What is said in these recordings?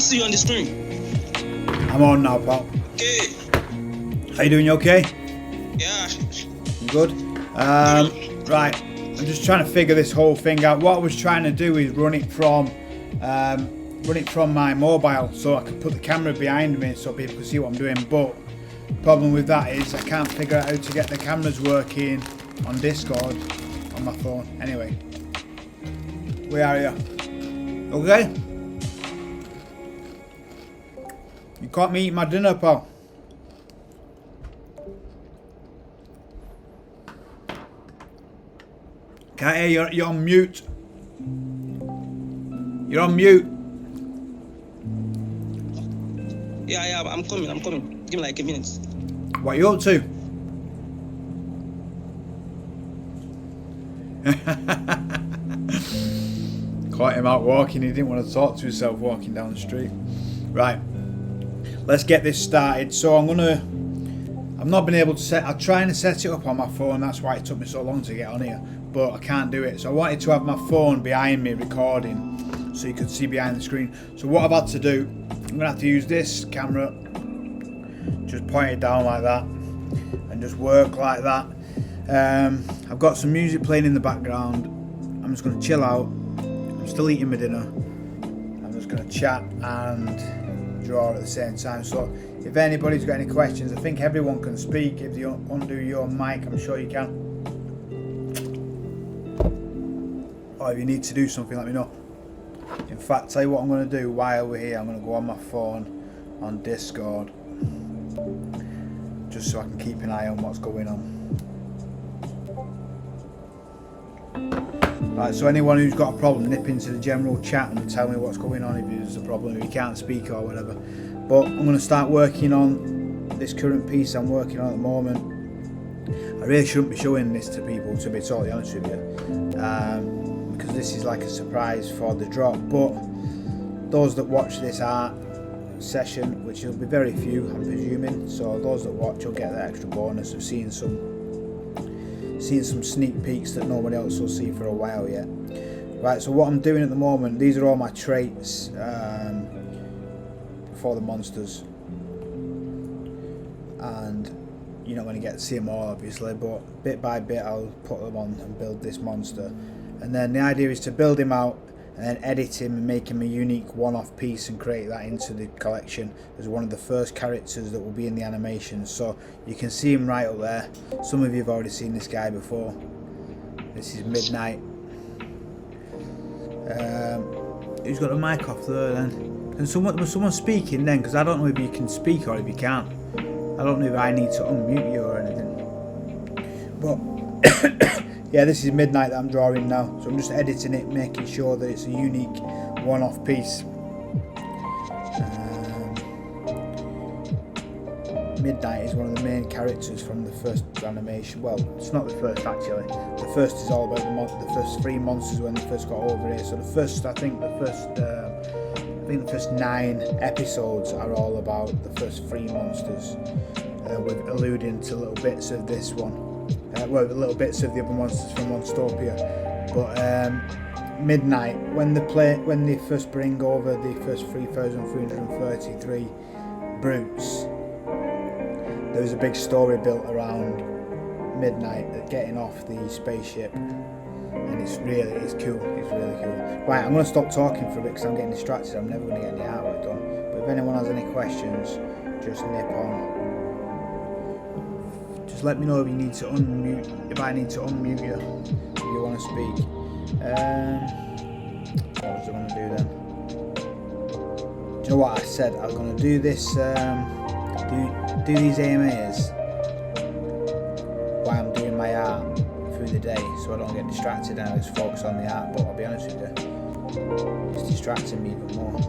see you on the screen. I'm on now, pal. Okay. How you doing? You okay? Yeah. You good? Right. I'm just trying to figure this whole thing out. What I was trying to do is run it from my mobile, so I could put the camera behind me so people can see what I'm doing. But the problem with that is I can't figure out how to get the cameras working on Discord on my phone. Anyway, where are you? Okay. You caught me eating my dinner, pal. Can't hear you. You're on mute. You're on mute. Yeah, I'm coming. Give me like a minute. What are you up to? Caught him out walking. He didn't want to talk to himself walking down the street. Right. Let's get this started. So I've not been able to set. I'm trying to set it up on my phone. That's why it took me so long to get on here. But I can't do it. So I wanted to have my phone behind me recording, so you could see behind the screen. So what I've had to do, I'm gonna have to use this camera, just point it down like that, and just work like that. I've got some music playing in the background. I'm just gonna chill out. I'm still eating my dinner. I'm just gonna chat and draw at the same time. So if anybody's got any questions, I think everyone can speak. If you undo your mic, I'm sure you can. Or if you need to do something, let me know. In fact, tell you what I'm going to do while we're here. I'm going to go on my phone on Discord, just so I can keep an eye on what's going on. Right, so anyone who's got a problem, nip into the general chat and tell me what's going on if there's a problem, if you can't speak or whatever. But I'm going to start working on this current piece I'm working on at the moment. I really shouldn't be showing this to people, to be totally honest with you. Because this is like a surprise for the drop, but those that watch this art session, which will be very few I'm presuming, so those that watch will get the extra bonus of seeing some sneak peeks that nobody else will see for a while yet. Right, so what I'm doing at the moment, these are all my traits for the monsters, and you're not going to get to see them all obviously, but bit by bit I'll put them on and build this monster. And then the idea is to build him out and then edit him and make him a unique one-off piece and create that into the collection as one of the first characters that will be in the animation. So you can see him right up there. Some of you have already seen this guy before. This is Midnight. Who's got the mic off there then? Was someone speaking then? Because I don't know if you can speak or if you can't. I don't know if I need to unmute you or anything. But yeah, this is Midnight that I'm drawing now, so I'm just editing it, making sure that it's a unique one-off piece. Midnight is one of the main characters from the first animation. Well, it's not the first actually. The first is all about the first three monsters when they first got over here. So the first 9 episodes are all about the first 3 monsters, with alluding to little bits of this one. Well, little bits of the other monsters from Monstopia, but Midnight, when they first bring over the first 3,333 brutes, there's a big story built around Midnight getting off the spaceship, and it's cool. It's really cool. Right, I'm going to stop talking for a bit because I'm getting distracted. I'm never going to get any artwork done. But if anyone has any questions, just nip on. Just let me know if you need to unmute, if I need to unmute you, if you want to speak. What was I going to do then? Do you know what I said? I was going to do this, do these AMAs while I'm doing my art through the day, so I don't get distracted and I just focus on the art. But I'll be honest with you, it's distracting me even more.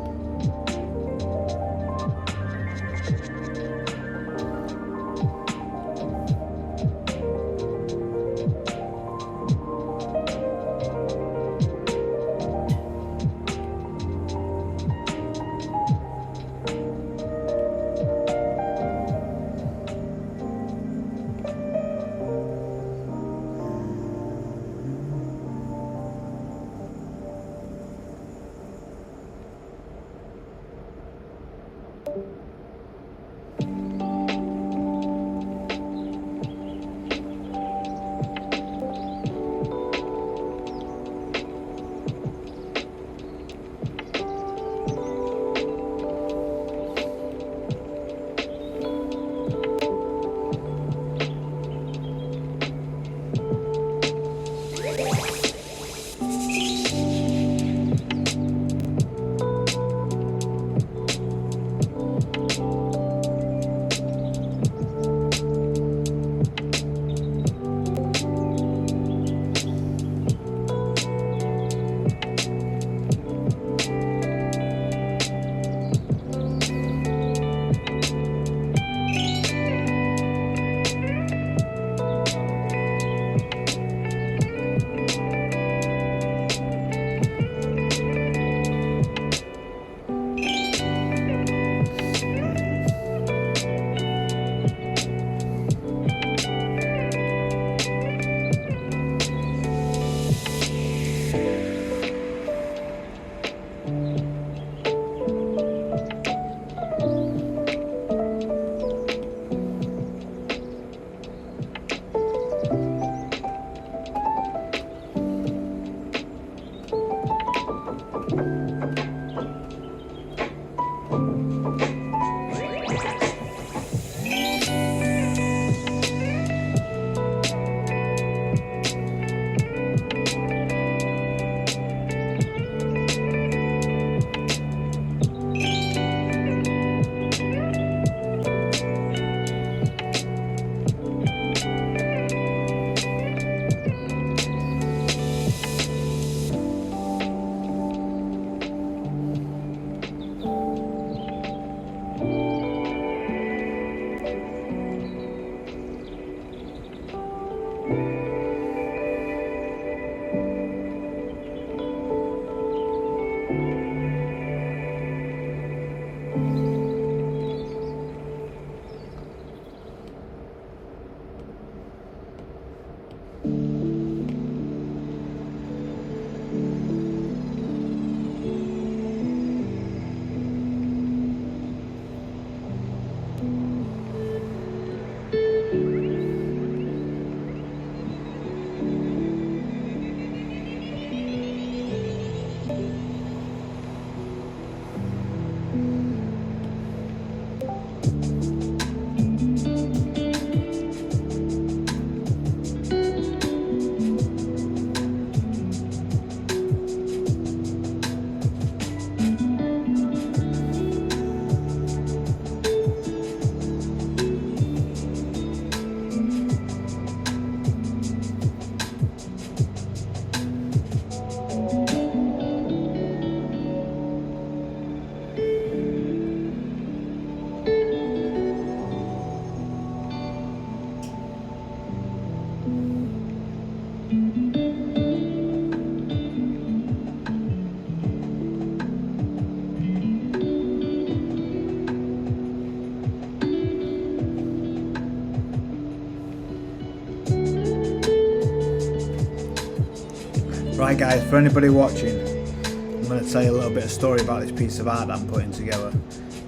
Right guys, for anybody watching, I'm going to tell you a little bit of story about this piece of art that I'm putting together.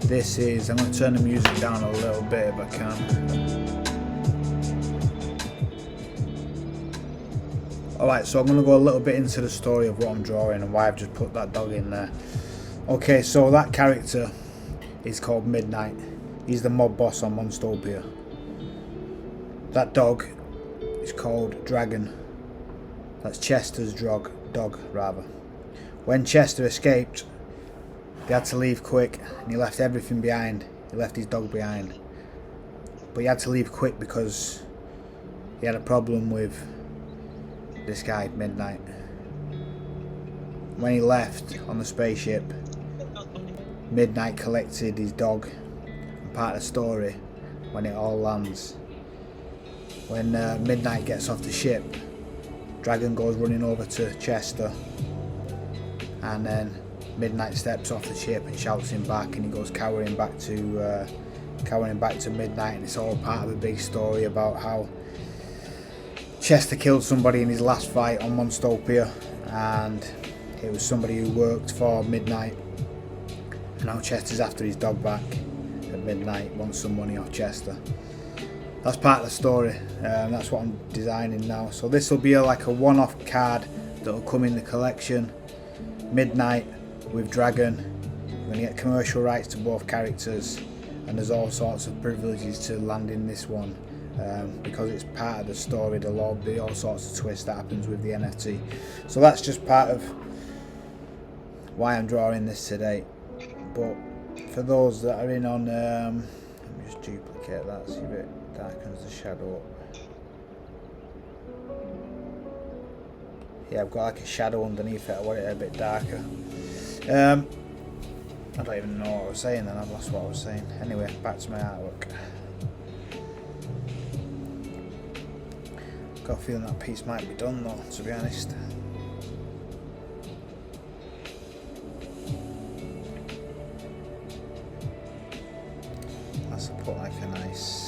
This is, I'm going to turn the music down a little bit if I can. Alright, so I'm going to go a little bit into the story of what I'm drawing and why I've just put that dog in there. Okay, so that character is called Midnight. He's the mob boss on Monstopia. That dog is called Dragon. That's Chester's dog. When Chester escaped, he had to leave quick and he left everything behind. He left his dog behind. But he had to leave quick because he had a problem with this guy, Midnight. When he left on the spaceship, Midnight collected his dog, and part of the story, when it all lands, when Midnight gets off the ship, Dragon goes running over to Chester, and then Midnight steps off the ship and shouts him back, and he goes cowering back to Midnight, and it's all part of a big story about how Chester killed somebody in his last fight on Monstopia, and it was somebody who worked for Midnight. And now Chester's after his dog back, and Midnight wants some money off Chester. That's part of the story, that's what I'm designing now. So this will be like a one-off card that will come in the collection. Midnight with Dragon. You're going to get commercial rights to both characters, and there's all sorts of privileges to landing this one. Because it's part of the story, there'll all be all sorts of twists that happens with the NFT. So that's just part of why I'm drawing this today. But for those that are in on, let me just duplicate that, see if it darkens the shadow up. Yeah, I've got like a shadow underneath it, I want it a bit darker. I don't even know what I was saying then, I've lost what I was saying. Anyway, back to my artwork. Got a feeling that piece might be done though, to be honest. That's put like a nice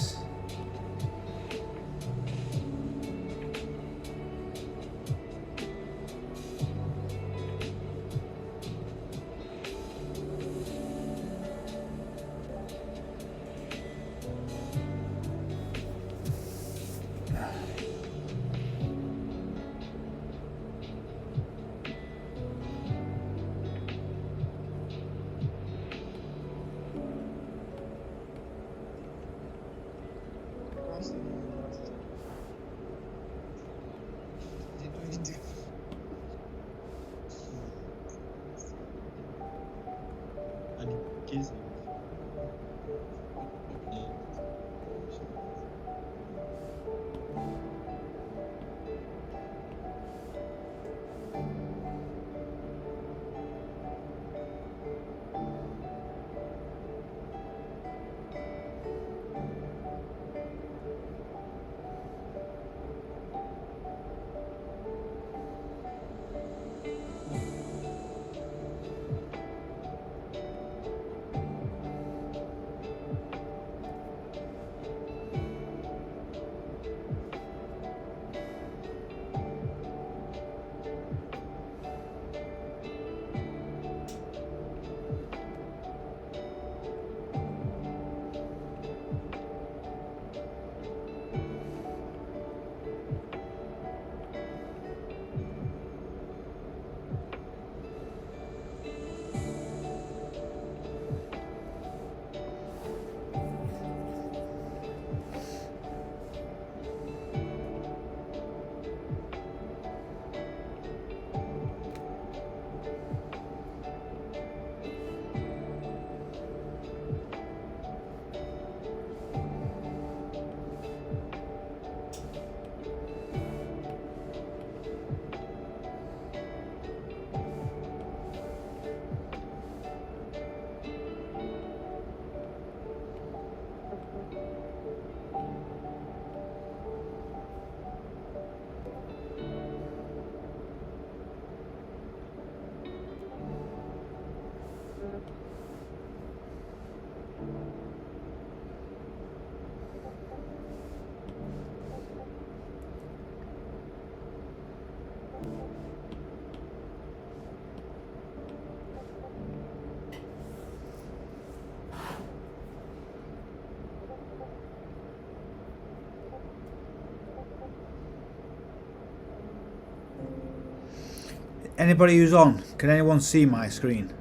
Anybody who's on, can anyone see my screen?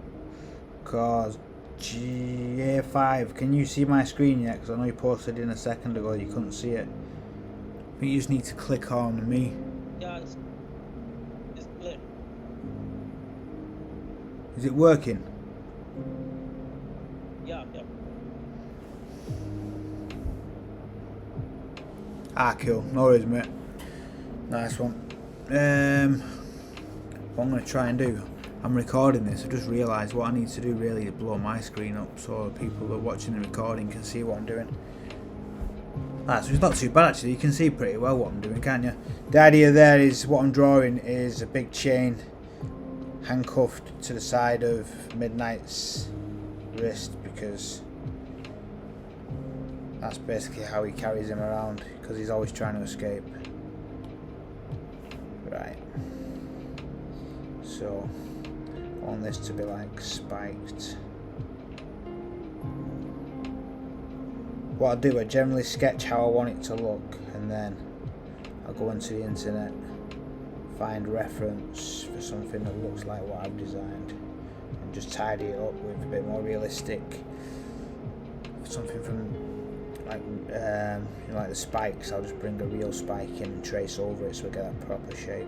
Cause GA5, can you see my screen yet? Because I know you posted in a second ago you couldn't see it. I think you just need to click on me. Yeah, it's clear. Is it working? Yeah. Ah, cool. No worries, mate. Nice one. What I'm going to try and do, I'm recording this. I just realised what I need to do really is blow my screen up so people who are watching the recording can see what I'm doing. Ah, so it's not too bad actually. You can see pretty well what I'm doing, can't you? The idea there is what I'm drawing is a big chain handcuffed to the side of Midnight's wrist, because that's basically how he carries him around, because he's always trying to escape. Right. So, I want this to be like spiked. What I do, I generally sketch how I want it to look, and then I'll go into the internet, find reference for something that looks like what I've designed, and just tidy it up with a bit more realistic, something from like like the spikes. I'll just bring a real spike in and trace over it so we get that proper shape.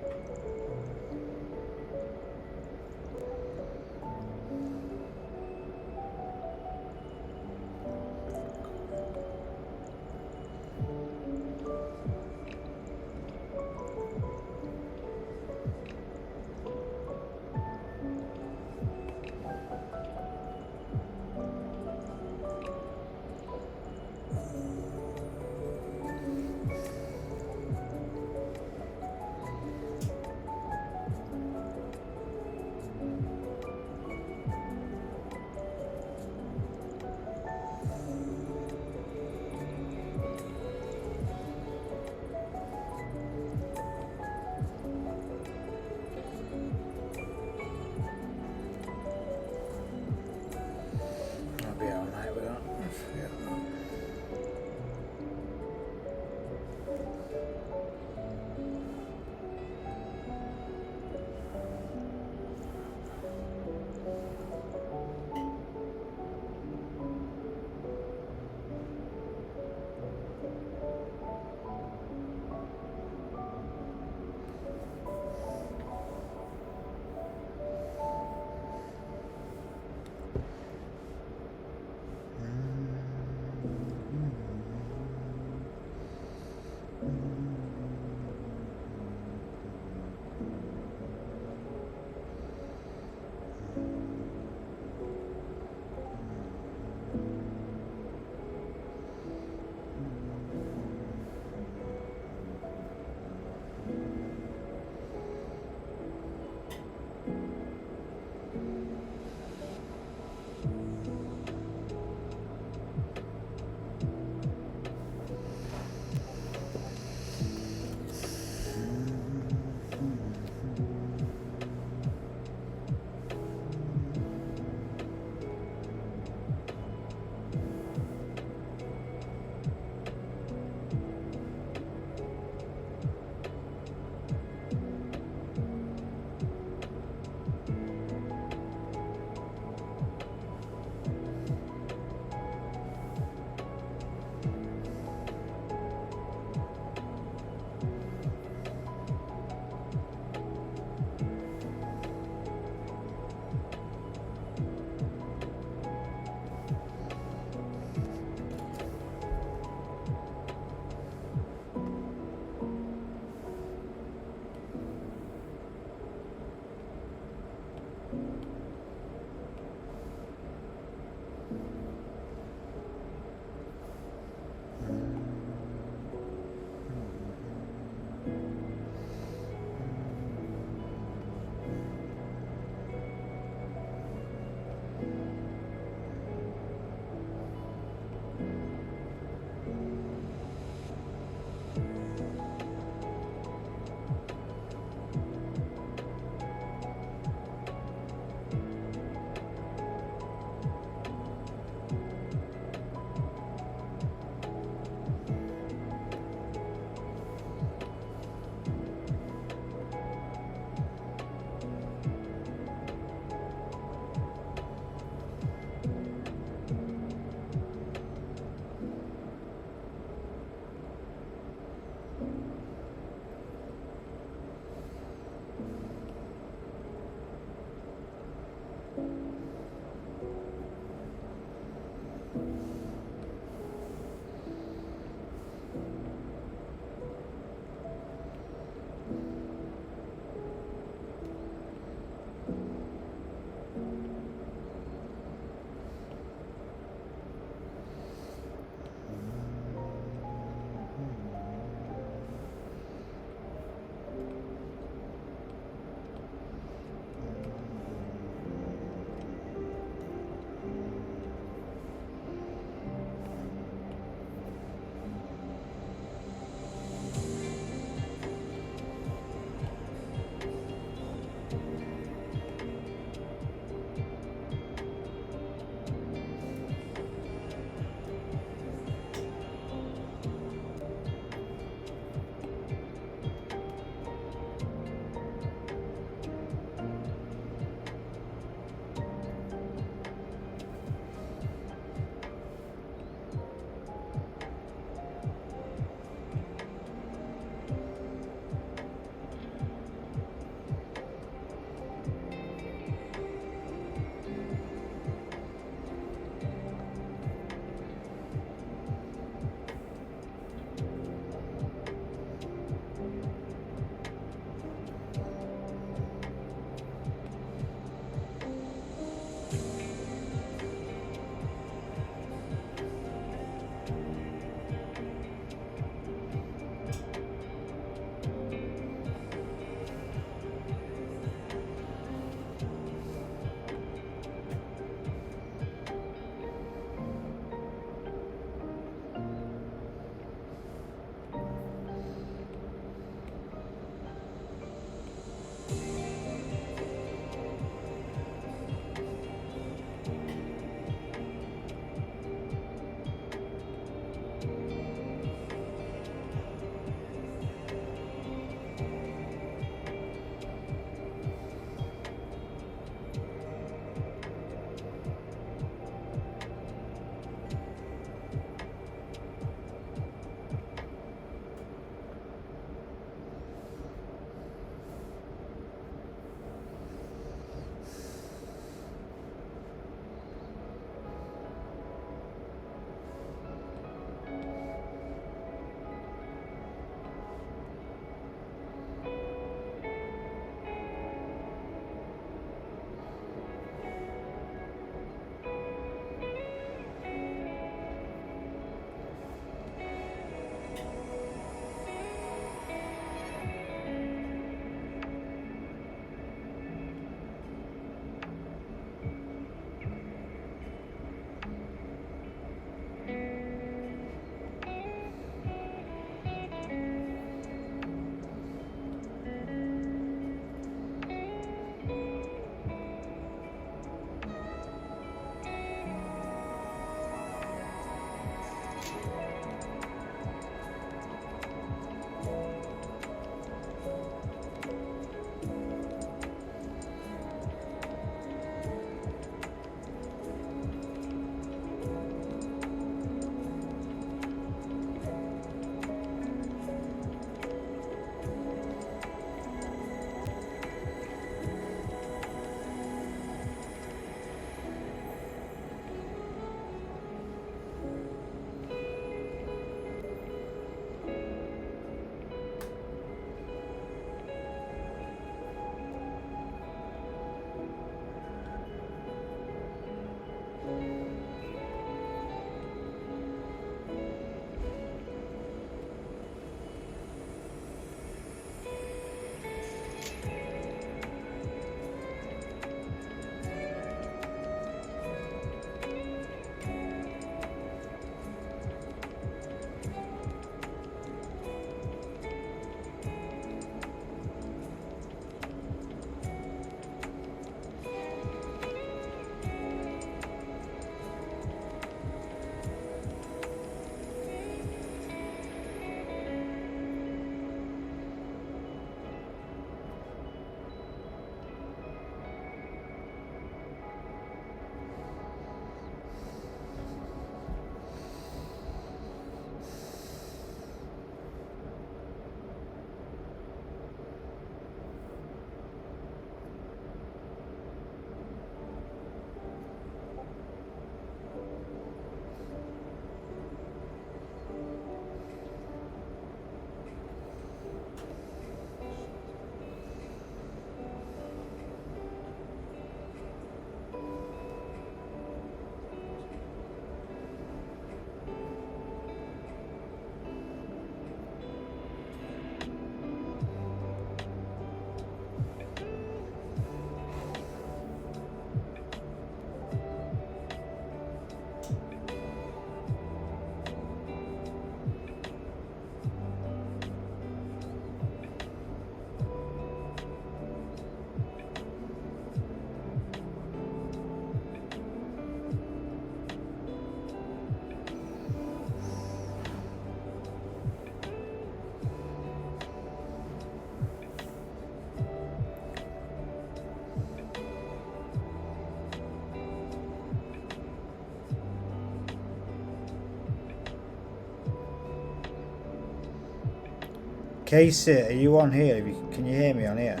Casey, are you on here? Can you hear me on here?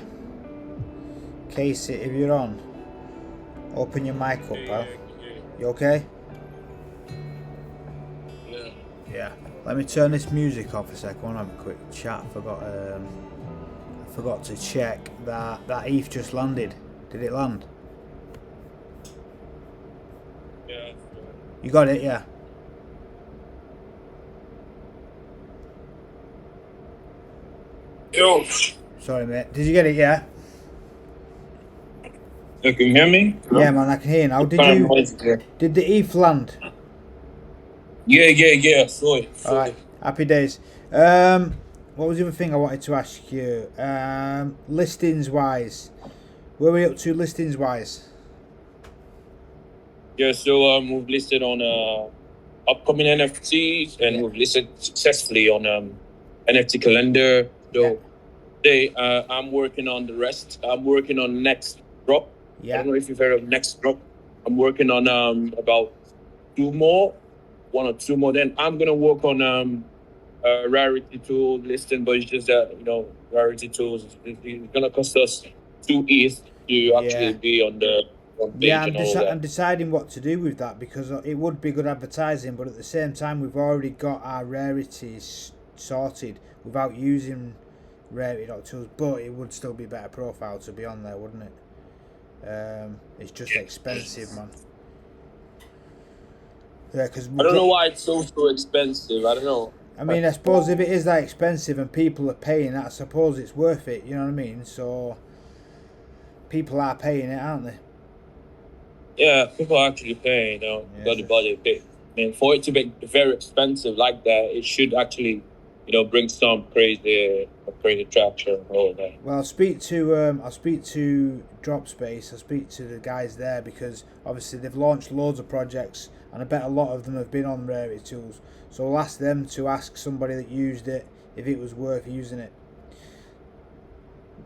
Casey, if you're on, open your mic up, pal. You okay? Yeah. Yeah. Let me turn this music off a sec. I want to have a quick chat. I forgot to check that ETH just landed. Did it land? Yeah. You got it, yeah. Yo. Sorry, mate. Did you get it? Yeah. You can hear me? Yeah, man. I can hear you now. Did the ETH land? Yeah. Saw it. All right. Happy days. What was the other thing I wanted to ask you? Listings wise, where are we up to listings wise? Yeah, so we've listed on upcoming NFTs, and we've listed successfully on NFT calendar. So today I'm working on the rest. I'm working on next drop. I don't know if you've heard of next drop. I'm working on about one or two more. Then I'm gonna work on rarity tool listing, but it's just that rarity tools it's gonna cost us 2 ETH to actually be on the front page and all that. I'm deciding what to do with that because it would be good advertising, but at the same time we've already got our rarities sorted without using rarity tools, but it would still be better profile to be on there, wouldn't it? It's just expensive, man. Yeah, because I don't know why it's so expensive. I don't know. I mean, I suppose if it is that expensive and people are paying, I suppose it's worth it. You know what I mean? So people are paying it, aren't they? Yeah, people are actually paying. Got the budget pay. I mean, for it to be very expensive like that, it should actually, bring some crazy traction and all that. Well, I'll speak to Dropspace. I'll speak to the guys there because obviously they've launched loads of projects, and I bet a lot of them have been on rarity tools. So I'll ask them to ask somebody that used it if it was worth using it.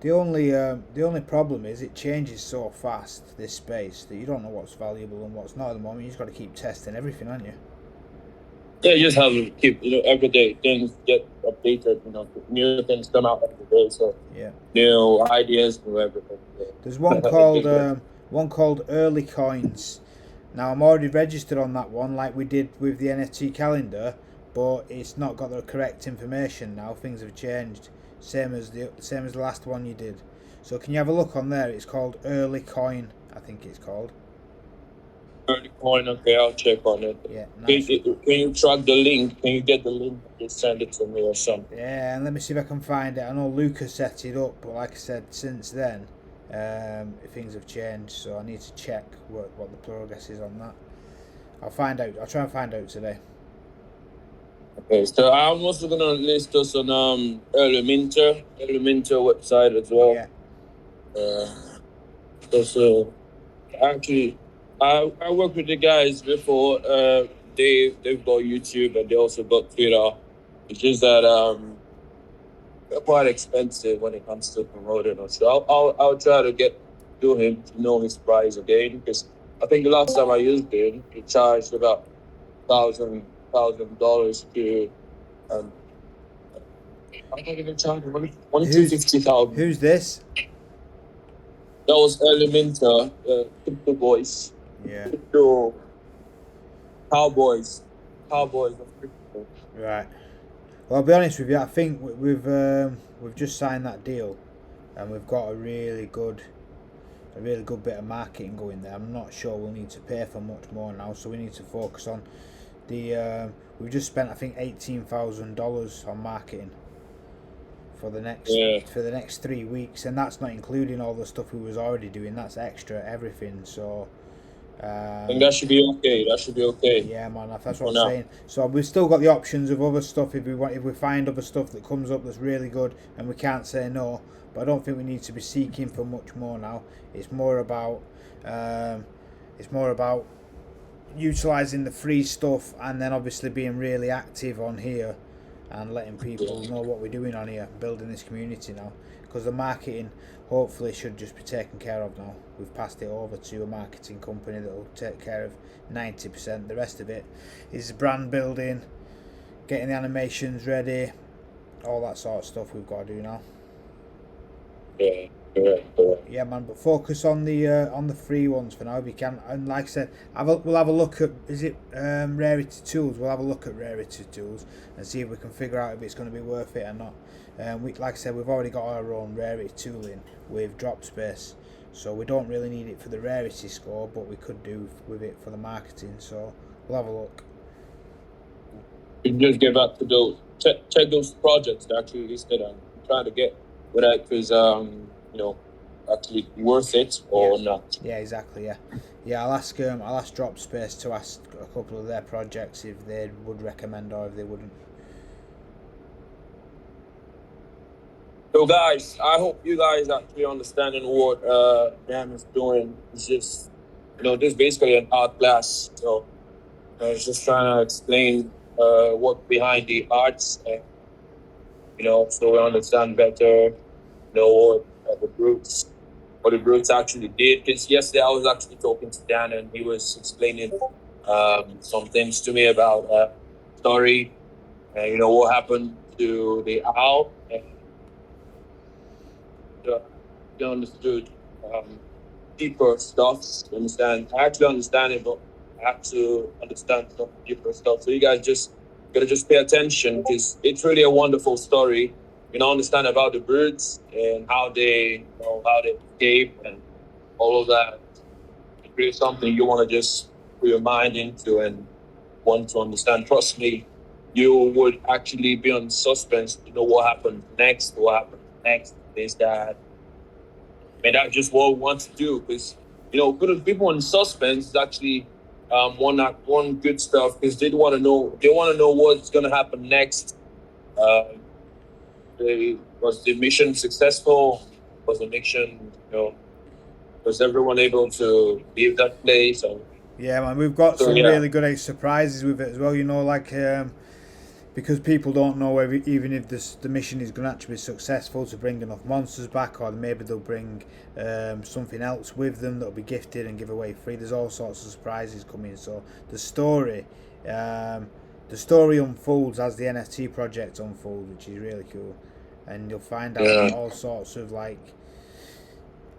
The only problem is it changes so fast, this space, that you don't know what's valuable and what's not at the moment. You just got to keep testing everything, haven't you? Yeah, you just have to keep, every day things get updated. New things come out every day, so new ideas, new everything. There's one called Early Coins. Now I'm already registered on that one, like we did with the NFT calendar, but it's not got the correct information now. Things have changed, same as the last one you did. So can you have a look on there? It's called Early Coin, I think it's called. Early Coin, okay, I'll check on it. Yeah. Nice. Can you track the link? Can you get the link? Just send it to me or something. Yeah, and let me see if I can find it. I know Lucas set it up, but like I said, since then, things have changed, so I need to check what the progress is on that. I'll find out. I'll try and find out today. Okay, so I'm also gonna list us on Early Minter website as well. Yeah. So actually, I worked with the guys before. They've got YouTube and they also got Twitter. It's just that they're quite expensive when it comes to promoting us. So I'll try to get to him to know his price again, because I think the last time I used him, he charged about $1,000 to I'm not even charging $150,000. Who's this? That was Early Minter, Crypto Boys. Yeah. Crypto Cowboys of crypto. Right. Well, I'll be honest with you. I think we've just signed that deal, and we've got a really good bit of marketing going there. I'm not sure we'll need to pay for much more now, so we need to focus on the. We've just spent, I think, $18,000 on marketing for the next 3 weeks, and that's not including all the stuff we was already doing. That's extra everything. So. And that should be okay. Yeah, man, that's what I'm saying. So we've still got the options of other stuff if we find other stuff that comes up that's really good, and we can't say no. But I don't think we need to be seeking for much more now. It's more about utilising the free stuff, and then obviously being really active on here and letting people know what we're doing on here, building this community now. Because the marketing hopefully should just be taken care of now. We've passed it over to a marketing company that will take care of 90%. The rest of it is brand building, getting the animations ready, all that sort of stuff we've got to do now. Yeah, correct. Yeah, man. But focus on the free ones for now if you can. And like I said, we'll have a look at Rarity Tools. We'll have a look at Rarity Tools and see if we can figure out if it's going to be worth it or not. Like I said, we've already got our own Rarity tooling with drop space, so we don't really need it for the Rarity score, but we could do with it for the marketing. So we'll have a look. You can just get back to those, check those projects that actually listed and try to get whether it was actually worth it or not. Yeah, exactly. Yeah. I'll ask drop space to ask a couple of their projects if they would recommend or if they wouldn't. So guys, I hope you guys actually understanding what Dan is doing. It's just this is basically an art class. So I was just trying to explain what behind the arts, and so we understand better, what the brutes actually did. Because yesterday I was actually talking to Dan and he was explaining some things to me about story and what happened to the owl. And I understood deeper stuff. You understand? I actually understand it, but I have to understand some deeper stuff. So you guys just gotta just pay attention because it's really a wonderful story. Understand about the birds and how they escape and all of that. It's really something you want to just put your mind into and want to understand. Trust me, you would actually be on suspense to know what happened next, this, that. And that's just what we want to do because, putting people in suspense is actually one good stuff because they want to know what's going to happen next. Was the mission successful? Was the mission, was everyone able to leave that place? Yeah, man, we've got some really good surprises with it as well. Because people don't know even if the mission is going to actually be successful to bring enough monsters back, or maybe they'll bring something else with them that'll be gifted and give away free. There's all sorts of surprises coming. So the story unfolds as the NFT project unfolds, which is really cool, and you'll find out all sorts of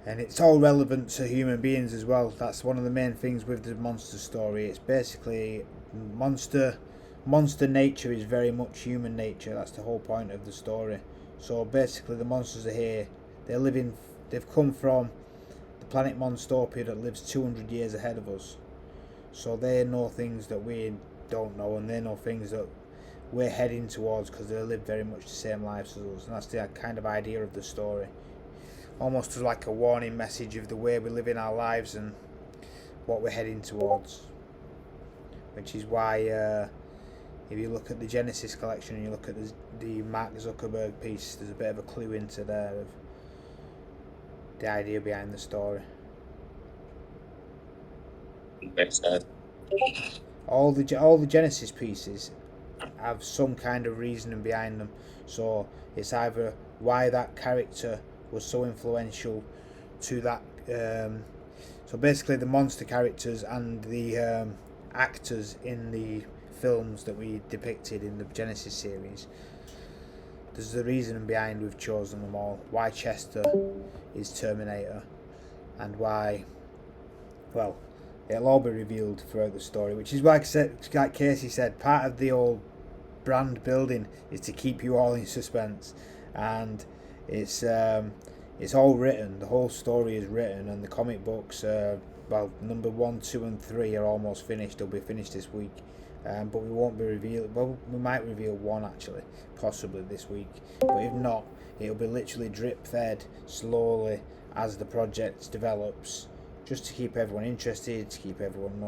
and it's all relevant to human beings as well. That's one of the main things with the monster story. It's basically monster nature is very much human nature. That's the whole point of the story. So basically the monsters are here. They've come from the planet Monstopia that lives 200 years ahead of us. So they know things that we don't know, and they know things that we're heading towards because they live very much the same lives as us. And that's the kind of idea of the story. Almost as like a warning message of the way we live in our lives and what we're heading towards. Which is why if you look at the Genesis collection and you look at the Mark Zuckerberg piece, there's a bit of a clue into there of the idea behind the story. Makes sense. All the Genesis pieces have some kind of reasoning behind them. So it's either why that character was so influential to that. So basically, the monster characters and the actors in the films that we depicted in the Genesis series, there's a reason behind we've chosen them all. Why Chester is Terminator, and why, well, it'll all be revealed throughout the story, which is like Casey said, part of the old brand building is to keep you all in suspense, and it's all written. The whole story is written, and the comic books, number 1, 2, and 3 are almost finished. They'll be finished this week. But we won't be revealed. Well, we might reveal one actually, possibly this week. But if not, it'll be literally drip fed slowly as the project develops, just to keep everyone interested, to keep everyone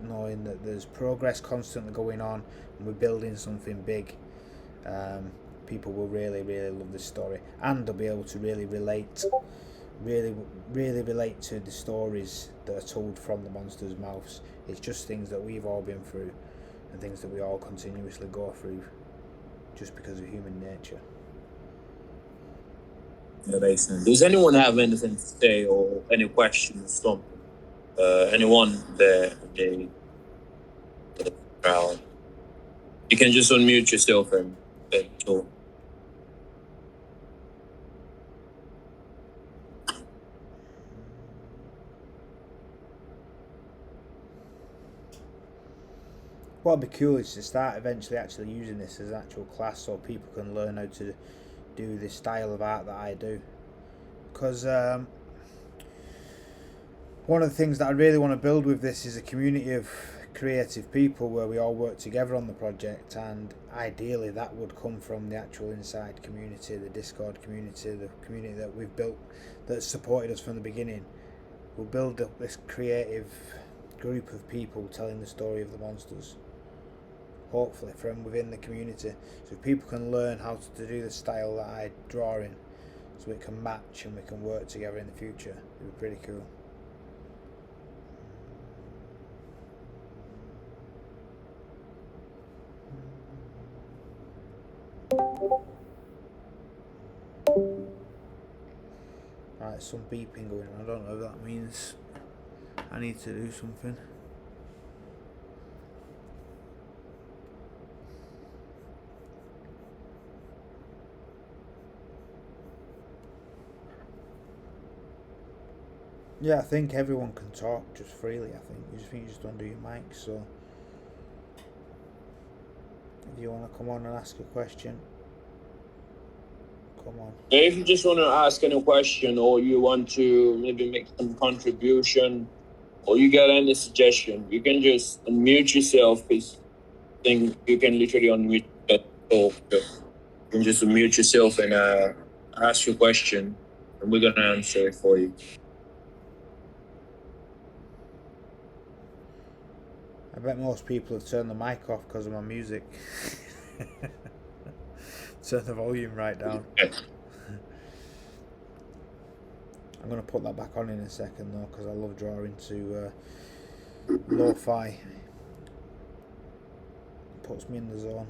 knowing that there's progress constantly going on, and we're building something big. People will really, really love this story, and they'll be able to really relate to the stories that are told from the monsters' mouths. It's just things that we've all been through, and things that we all continuously go through just because of human nature. Yeah, makes sense. Does anyone have anything to say or any questions from anyone there? You can just unmute yourself and talk. what would be cool is to start eventually actually using this as an actual class, so people can learn how to do this style of art that I do. Because one of the things that I really want to build with this is a community of creative people where we all work together on the project, and ideally that would come from the actual inside community, the Discord community, the community that we've built that's supported us from the beginning. We'll build up this creative group of people telling the story of the monsters, hopefully from within the community, so people can learn how to do the style that I draw in, so it can match and we can work together in the future. It would be pretty cool. Right, some beeping going on. I don't know if that means I need to do something. Yeah, I think everyone can talk just freely. I think you just don't do your mic. So if you want to come on and ask a question, come on. If you just want to ask any question, or you want to maybe make some contribution, or you got any suggestion, you can just unmute yourself. Because I think you can literally unmute yourself. You can just unmute yourself and ask your question, and we're gonna answer it for you. I bet most people have turned the mic off because of my music. Turn the volume right down. I'm going to put that back on in a second though, because I love drawing to lo-fi. Puts me in the zone.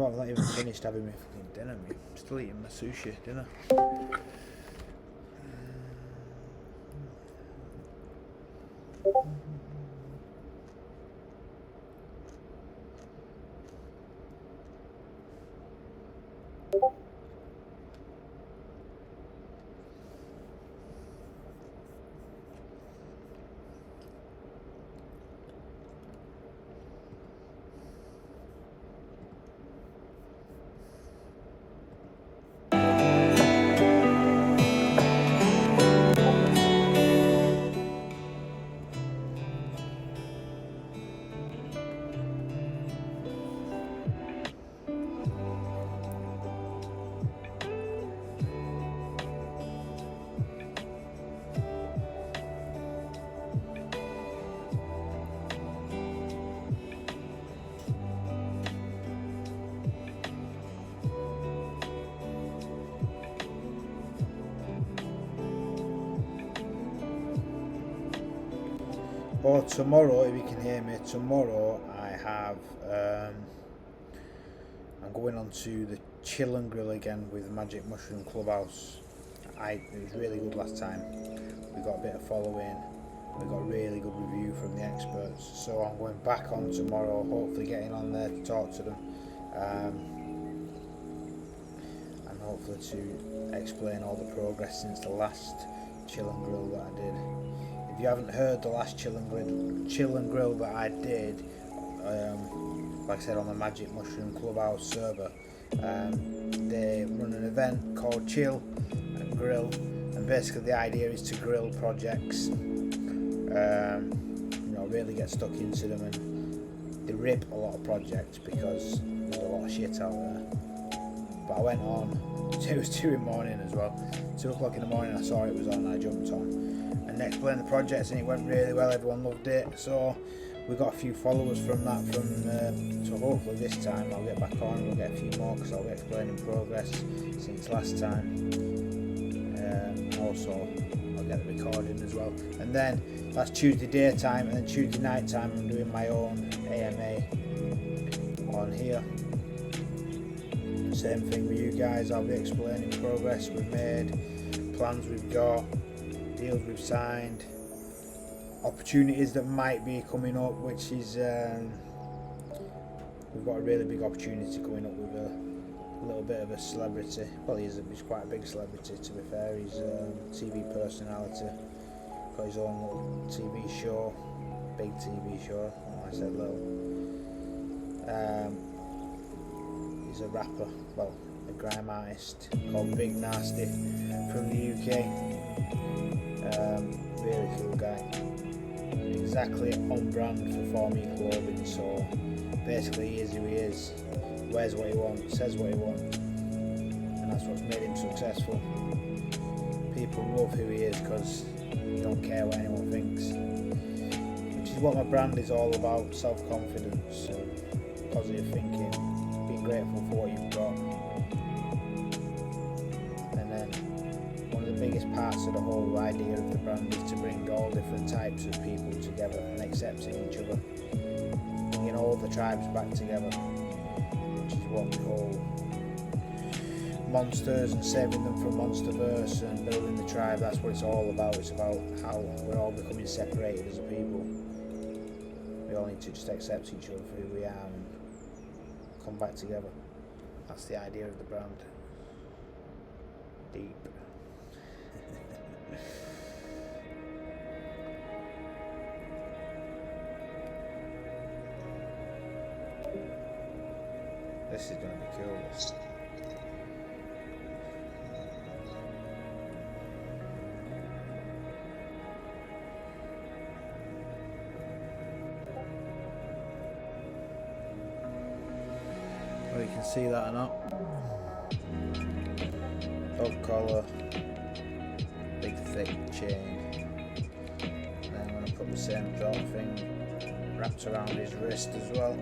I've not even finished having my fucking dinner, mate. I'm still eating my sushi dinner. Or tomorrow, if you can hear me, tomorrow I have I'm going on to the Chill and Grill again with Magic Mushroom Clubhouse. It was really good last time. We got a bit of following, we got a really good review from the experts, so I'm going back on tomorrow, hopefully getting on there to talk to them, and hopefully to explain all the progress since the last Chill and Grill that I did. If you haven't heard the last Chill and Grill that I did, like I said, on the Magic Mushroom Clubhouse server, they run an event called Chill and Grill, and basically the idea is to grill projects, really get stuck into them, and they rip a lot of projects because there's a lot of shit out there. But I went on, it was 2 in the morning as well, 2 o'clock in the morning I saw it was on and I jumped on and explained the projects, and it went really well, everyone loved it, so we got a few followers from that, so hopefully this time I'll get back on and we'll get a few more, because I'll be explaining progress since last time, also I'll get the recording as well, and then that's Tuesday daytime, and then Tuesday night time I'm doing my own AMA on here. Same thing with you guys, I'll be explaining progress we've made, plans we've got, deals we've signed, opportunities that might be coming up, which is we've got a really big opportunity coming up with a little bit of a celebrity. Well, he's quite a big celebrity, to be fair. He's a TV personality, got his own little TV show, big TV show. I said little. He's a rapper, well, a grime artist called Big Nasty from the UK. Really cool guy. Exactly on brand for FORmE clothing. So basically, he is who he is. Wears what he wants, says what he wants, and that's what's made him successful. People love who he is because he don't care what anyone thinks, which is what my brand is all about: self-confidence, positive thinking, being grateful for what you've got. And then one of the biggest parts of the whole idea of the brand is to bring all different types of people together and accepting each other, bringing all the tribes back together, which is what we call monsters, and saving them from Monsterverse and building the tribe. That's what it's all about. It's about how we're all becoming separated as a people. We all need to just accept each other for who we are and come back together. That's the idea of the brand. Deep. This is going to be cool. Well, you can see that or not. Dog collar, big thick chain. And then I'm going to put the same sort of thing wrapped around his wrist as well.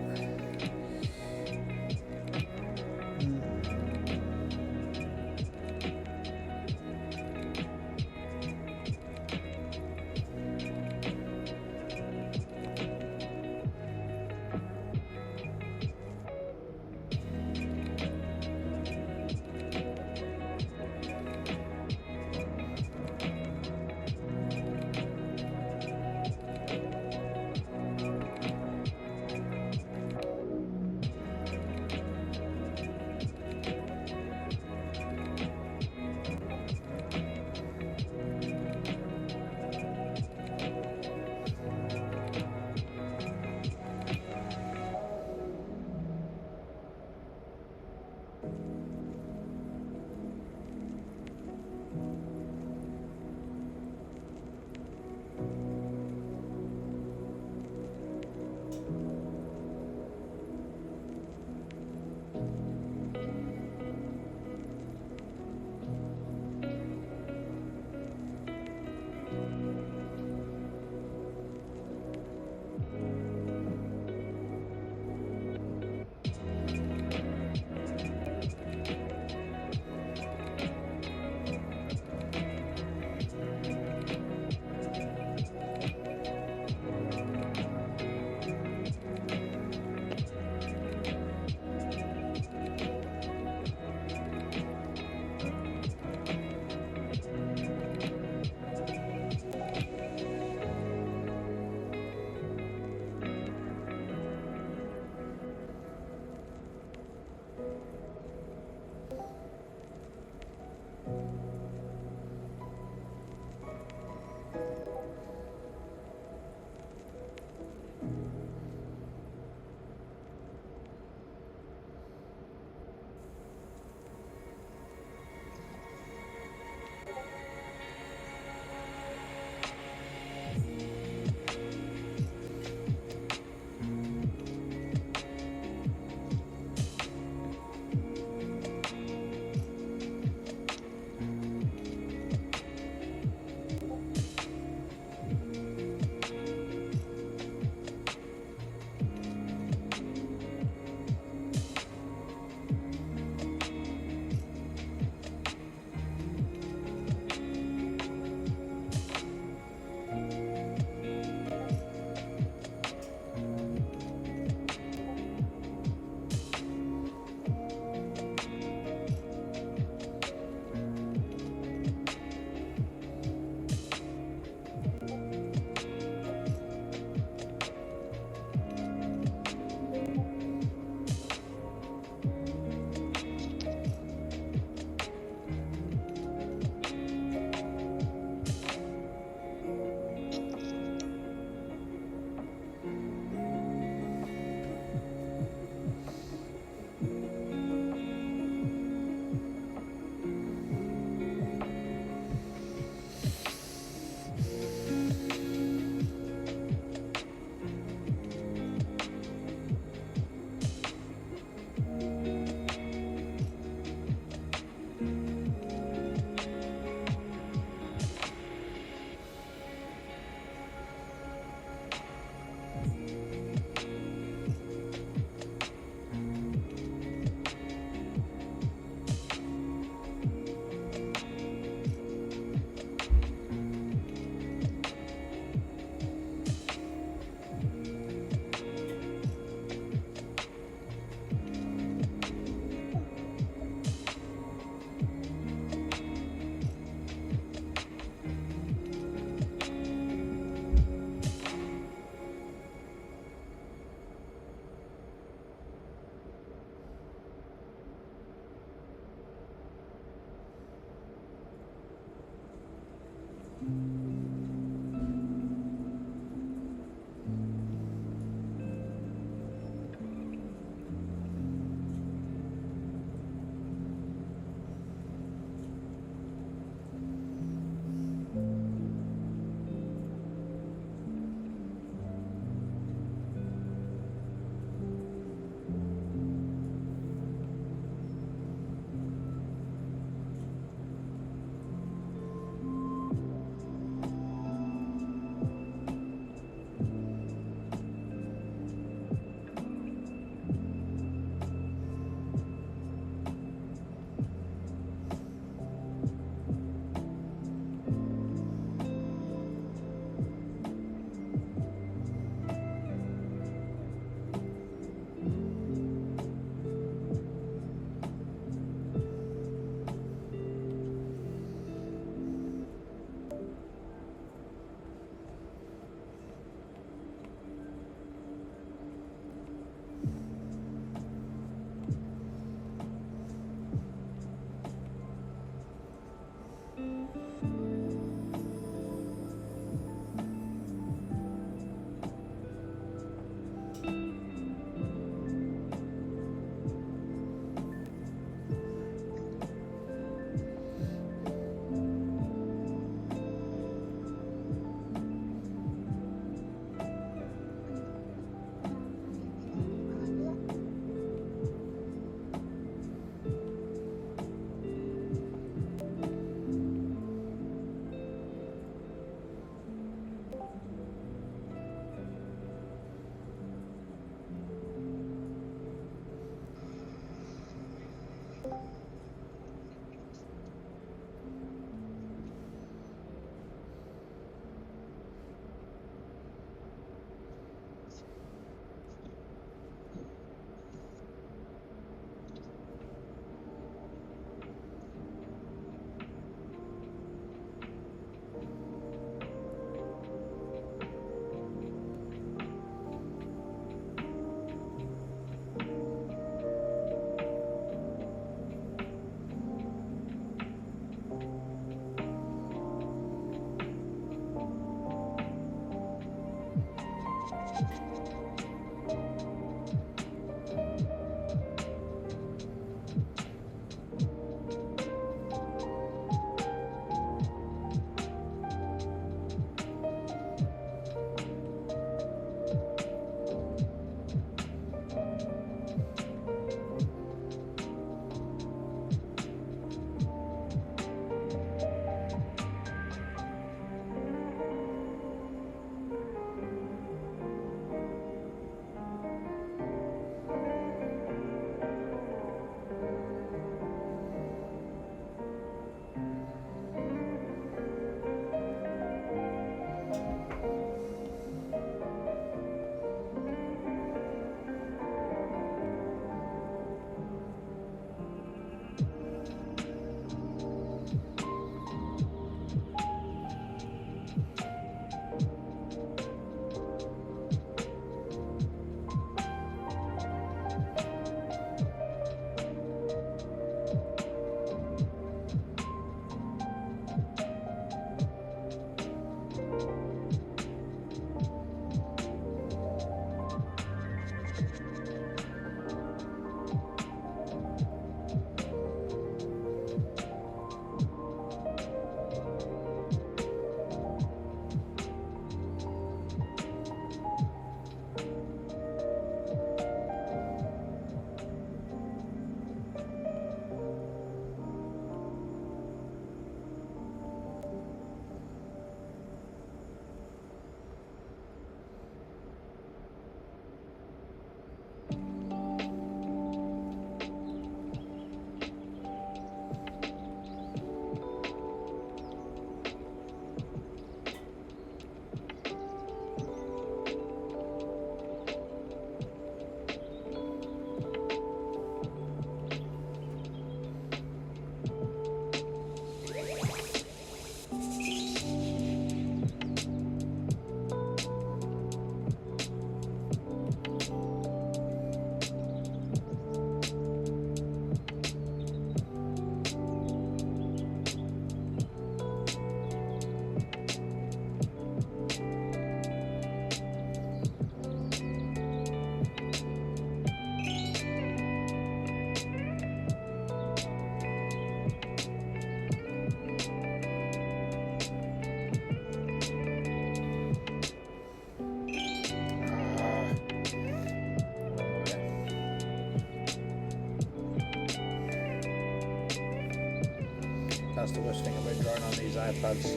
that's the worst thing about drawing on these iPads.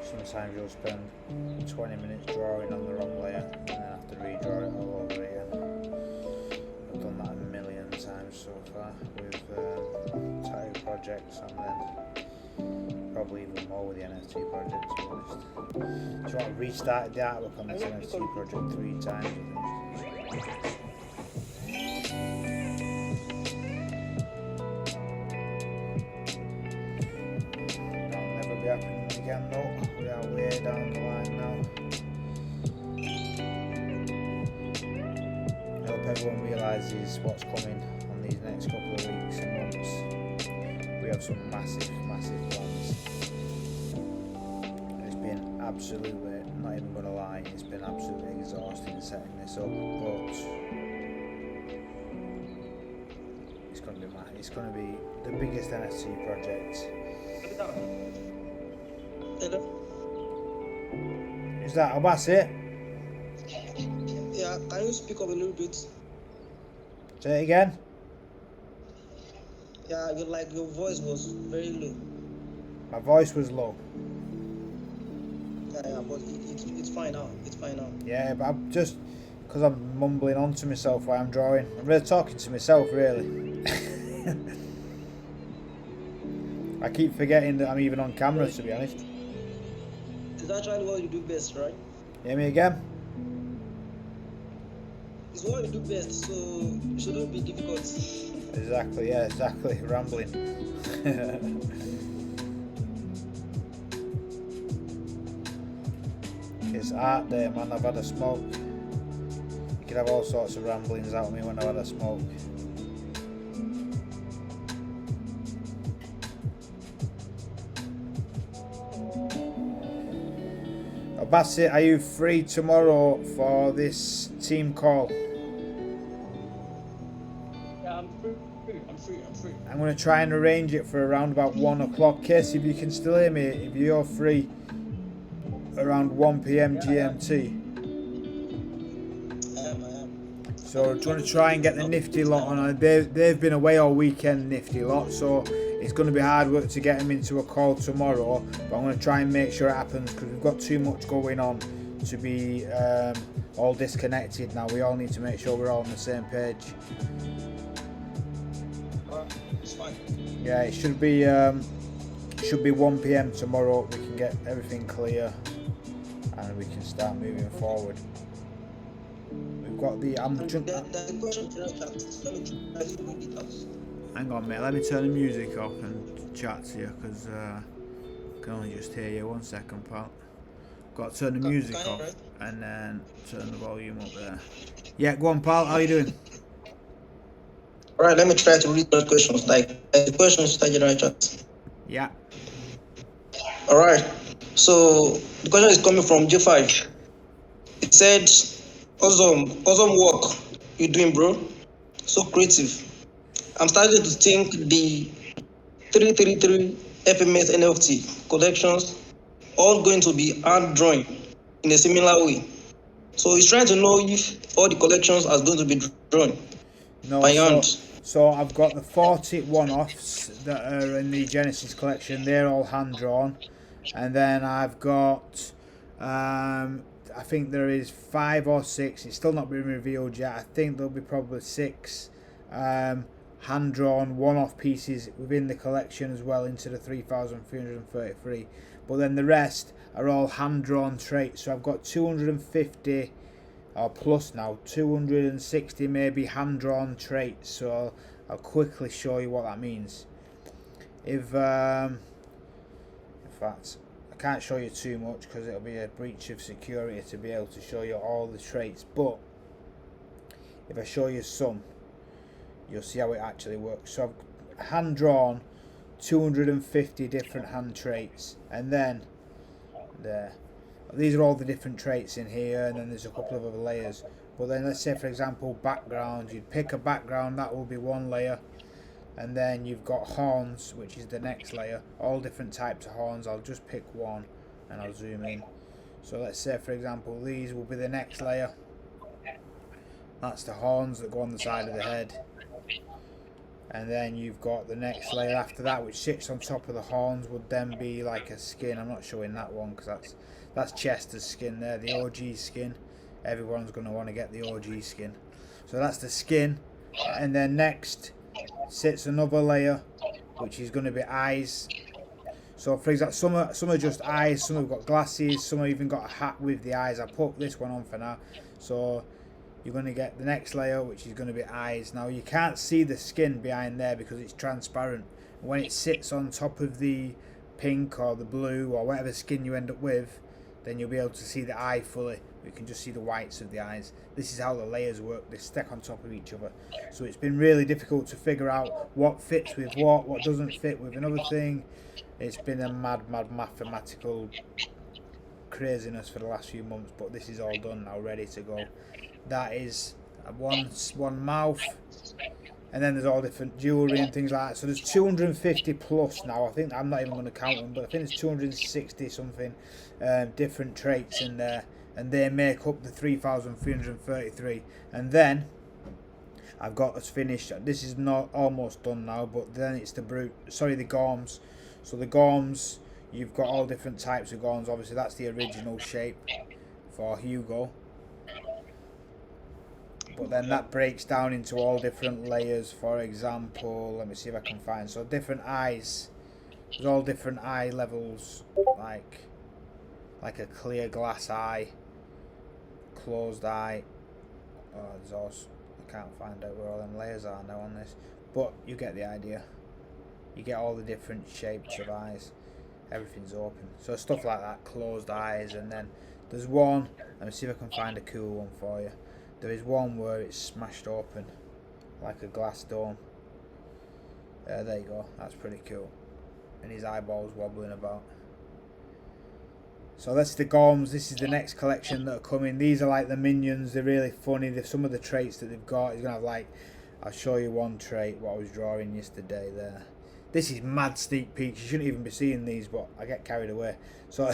Sometimes you'll spend 20 minutes drawing on the wrong layer and then have to redraw it all over again. I've done that a million times so far with tattoo projects, and then probably even more with the NFT project, to be honest. So I restarted the artwork on this NFT project 3 times, I think. That'll never be happening again though. We are way down the line now. I hope everyone realises what's coming on these next couple of weeks and months. We have some massive plans. It's been absolutely, not even going to lie, it's been absolutely exhausting setting this up, but it's going to be the biggest NFT project. Is that about it? Yeah, can you speak up a little bit? Say it again. Yeah, your voice was very low. My voice was low. Yeah, but it's fine now. It's fine now. Yeah, but I'm just, because I'm mumbling on to myself while I'm drawing. I'm really talking to myself, really. I keep forgetting that I'm even on camera, to be honest. It's actually what you do best, right? Hear me again? It's what you do best, so it shouldn't be difficult. Exactly, yeah, exactly. Rambling. It's art day, man. I've had a smoke. You can have all sorts of ramblings out of me when I've had a smoke. Bassett, are you free tomorrow for this team call? Yeah, I'm free. I'm going to try and arrange it for around about 1 o'clock. Casey, if you can still hear me, if you're free around 1 p.m. GMT. I am. So do you want to try and get the Nifty lot on? They've been away all weekend, Nifty lot, so it's going to be hard work to get them into a call tomorrow, but I'm going to try and make sure it happens because we've got too much going on to be all disconnected now. We all need to make sure we're all on the same page. It's fine. Yeah, it should be 1 p.m. tomorrow. We can get everything clear and we can start moving forward. We've got the hang on mate, let me turn the music off and chat to you because I can only just hear you. 1 second, pal. Got to turn the music off and then turn the volume up there. Yeah, go on, pal. How you doing? Alright, let me try to read those questions. Like the questions that general chat. Yeah. Alright. So the question is coming from J5. It said, awesome work you're doing, bro. So creative. I'm starting to think the 333 FMS NFT collections all going to be hand drawn in a similar way. So he's trying to know if all the collections are going to be drawn by hand. So I've got the 40 one-offs that are in the Genesis collection. They're all hand drawn, and then I've got I think there is 5 or 6. It's still not been revealed yet. I think there'll be probably 6 hand-drawn one-off pieces within the collection as well into the 3,333. But then the rest are all hand-drawn traits. So I've got 250 or plus now, 260 maybe hand-drawn traits. So I'll quickly show you what that means. In fact, I can't show you too much because it'll be a breach of security to be able to show you all the traits. But if I show you some, you'll see how it actually works. So I've hand drawn 250 different hand traits, and then there, these are all the different traits in here, and then there's a couple of other layers. But then let's say for example background, you'd pick a background, that will be one layer, and then you've got horns, which is the next layer, all different types of horns. I'll just pick one and I'll zoom in. So let's say for example these will be the next layer. That's the horns that go on the side of the head. and then you've got the next layer after that, which sits on top of the horns, would then be like a skin. I'm not showing that one because that's Chester's skin there, the OG skin. Everyone's going to want to get the OG skin. So that's the skin, and then next sits another layer, which is going to be eyes. So for example, some are just eyes, some have got glasses, some have even got a hat with the eyes. I put this one on for now. So you're going to get the next layer, which is going to be eyes. Now you can't see the skin behind there because it's transparent. When it sits on top of the pink or the blue or whatever skin you end up with, then you'll be able to see the eye fully. You can just see the whites of the eyes. This is how the layers work. They stack on top of each other. So it's been really difficult to figure out what fits with what doesn't fit with another thing. It's been a mad mathematical craziness for the last few months, but this is all done now, ready to go. That is one mouth, and then there's all different jewellery and things like that. So there's 250 plus now. I think I'm not even going to count them, but I think there's 260 something different traits in there, and they make up the 3,333. And then I've got us finished. This is not almost done now, but then it's the Gorms. So the Gorms, you've got all different types of Gorms. Obviously, that's the original shape for Hugo. But then that breaks down into all different layers. For example, let me see if I can find. So different eyes. There's all different eye levels, like a clear glass eye, closed eye. Oh, there's also, I can't find out where all them layers are now on this. But you get the idea. You get all the different shapes of eyes. Everything's open. So stuff like that, closed eyes, and then there's one. Let me see if I can find a cool one for you. There is one where it's smashed open, like a glass dome. There you go. That's pretty cool. And his eyeballs wobbling about. So that's the Gorms. This is the next collection that are coming. These are like the minions. They're really funny. They're some of the traits that they've got. He's gonna have like, I'll show you one trait. What I was drawing yesterday there. This is mad sneak peeks. You shouldn't even be seeing these, but I get carried away. So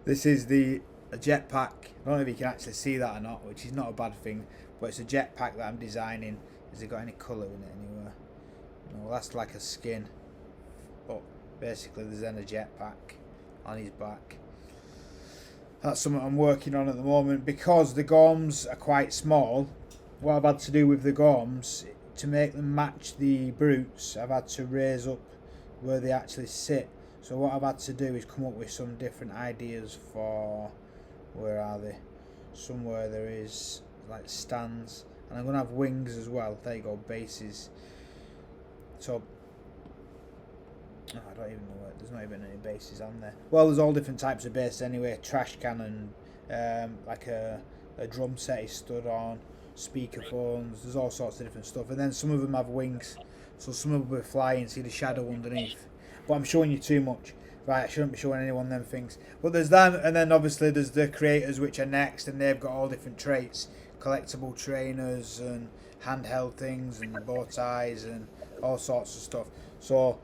this is a jetpack. I don't know if you can actually see that or not, which is not a bad thing. But it's a jetpack that I'm designing. Has it got any colour in it anywhere? No, that's like a skin. But basically there's then a jetpack on his back. That's something I'm working on at the moment. Because the Gorms are quite small, what I've had to do with the Gorms, to make them match the brutes, I've had to raise up where they actually sit. So what I've had to do is come up with some different ideas for, where are they? Somewhere there is like stands, and I'm going to have wings as well. There you go, bases. So I don't even know where, there's not even any bases on there. Well, there's all different types of bases anyway. Trash cannon, like a drum set is stood on, speakerphones, there's all sorts of different stuff. And then some of them have wings, so some of them will fly and see the shadow underneath. But I'm showing you too much. Right, I shouldn't be showing anyone them things. But there's them, and then obviously there's the creators, which are next, and they've got all different traits. Collectible trainers and handheld things and bow ties and all sorts of stuff. So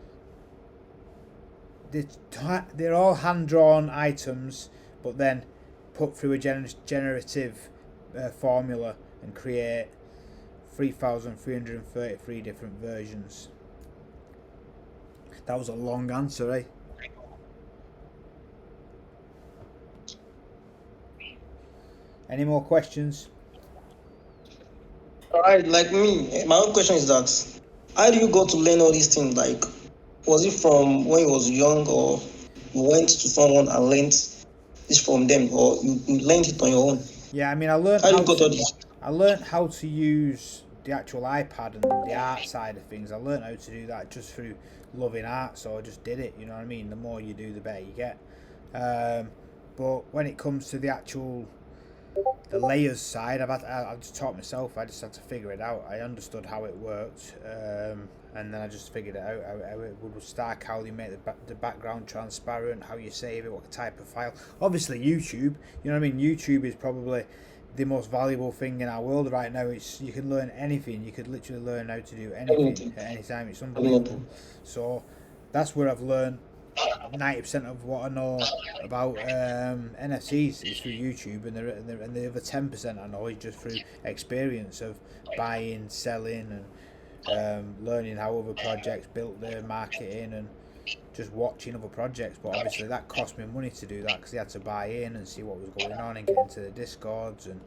they're all hand-drawn items, but then put through a generative formula and create 3,333 different versions. That was a long answer, eh? Any more questions? Alright, like me, my own question is that how do you go to learn all these things? Like, was it from when you was young, or you went to someone and learned this from them, or you learned it on your own? Yeah, I mean, I learned how to use the actual iPad and the art side of things. I learned how to do that just through loving art, so I just did it. You know what I mean? The more you do, the better you get. But when it comes to the layers side, I've just taught myself. I just had to figure it out. I understood how it worked, and then I just figured it out. How it would stack, how you make the background transparent, how you save it, what type of file. Obviously, YouTube. You know what I mean? YouTube is probably the most valuable thing in our world right now. You can learn anything. You could literally learn how to do anything at any time. It's unbelievable. So that's where I've learned 90% of what I know about NFTs is through YouTube, and the other 10% I know is just through experience of buying, selling, and learning how other projects built their marketing and just watching other projects. But obviously that cost me money to do that because I had to buy in and see what was going on and get into the discords, and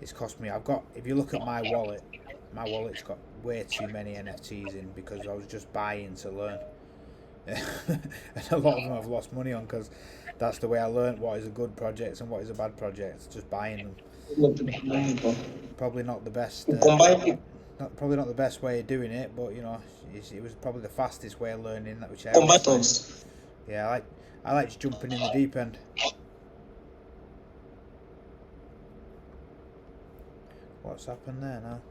it's cost me. If you look at my wallet's got way too many NFTs in because I was just buying to learn. And a lot of them I've lost money on because that's the way I learned what is a good project and what is a bad project, just buying them. Probably not the best probably not the best way of doing it, but you know, it was probably the fastest way of learning that, which I always find. Yeah, I like jumping in the deep end. What's happened there now?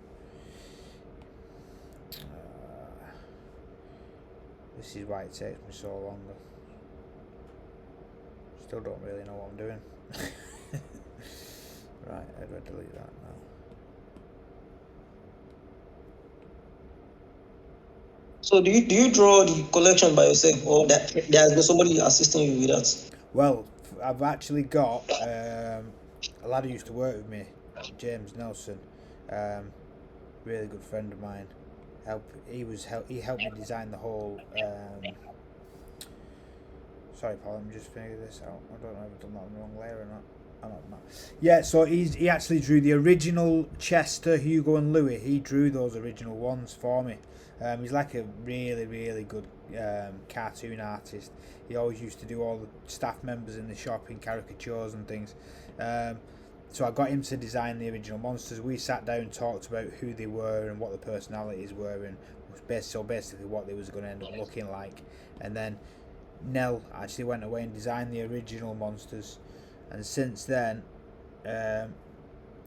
This is why it takes me so long. Still don't really know what I'm doing. Right, how do I delete that now? So do you draw the collection by yourself, or that there has been somebody assisting you with that? Well, I've actually got a lad who used to work with me, James Nelson, really good friend of mine. He helped me design the whole. Sorry, Paul. Let me just figure this out. I don't know if I've done that on the wrong layer or not. Yeah, so he actually drew the original Chester, Hugo and Louis. He drew those original ones for me. He's like a really, really good cartoon artist. He always used to do all the staff members in the shop in caricatures and things. So I got him to design the original monsters. We sat down and talked about who they were and what the personalities were, and basically what they was going to end up looking like. And then Nell actually went away and designed the original monsters. And since then,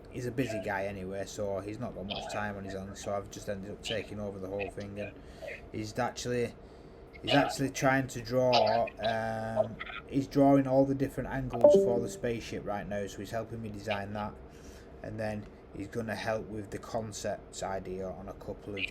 he's a busy guy anyway, so he's not got much time on his hands. So I've just ended up taking over the whole thing, and he's actually trying to draw. He's drawing all the different angles for the spaceship right now, so he's helping me design that, and then he's going to help with the concept idea on a couple of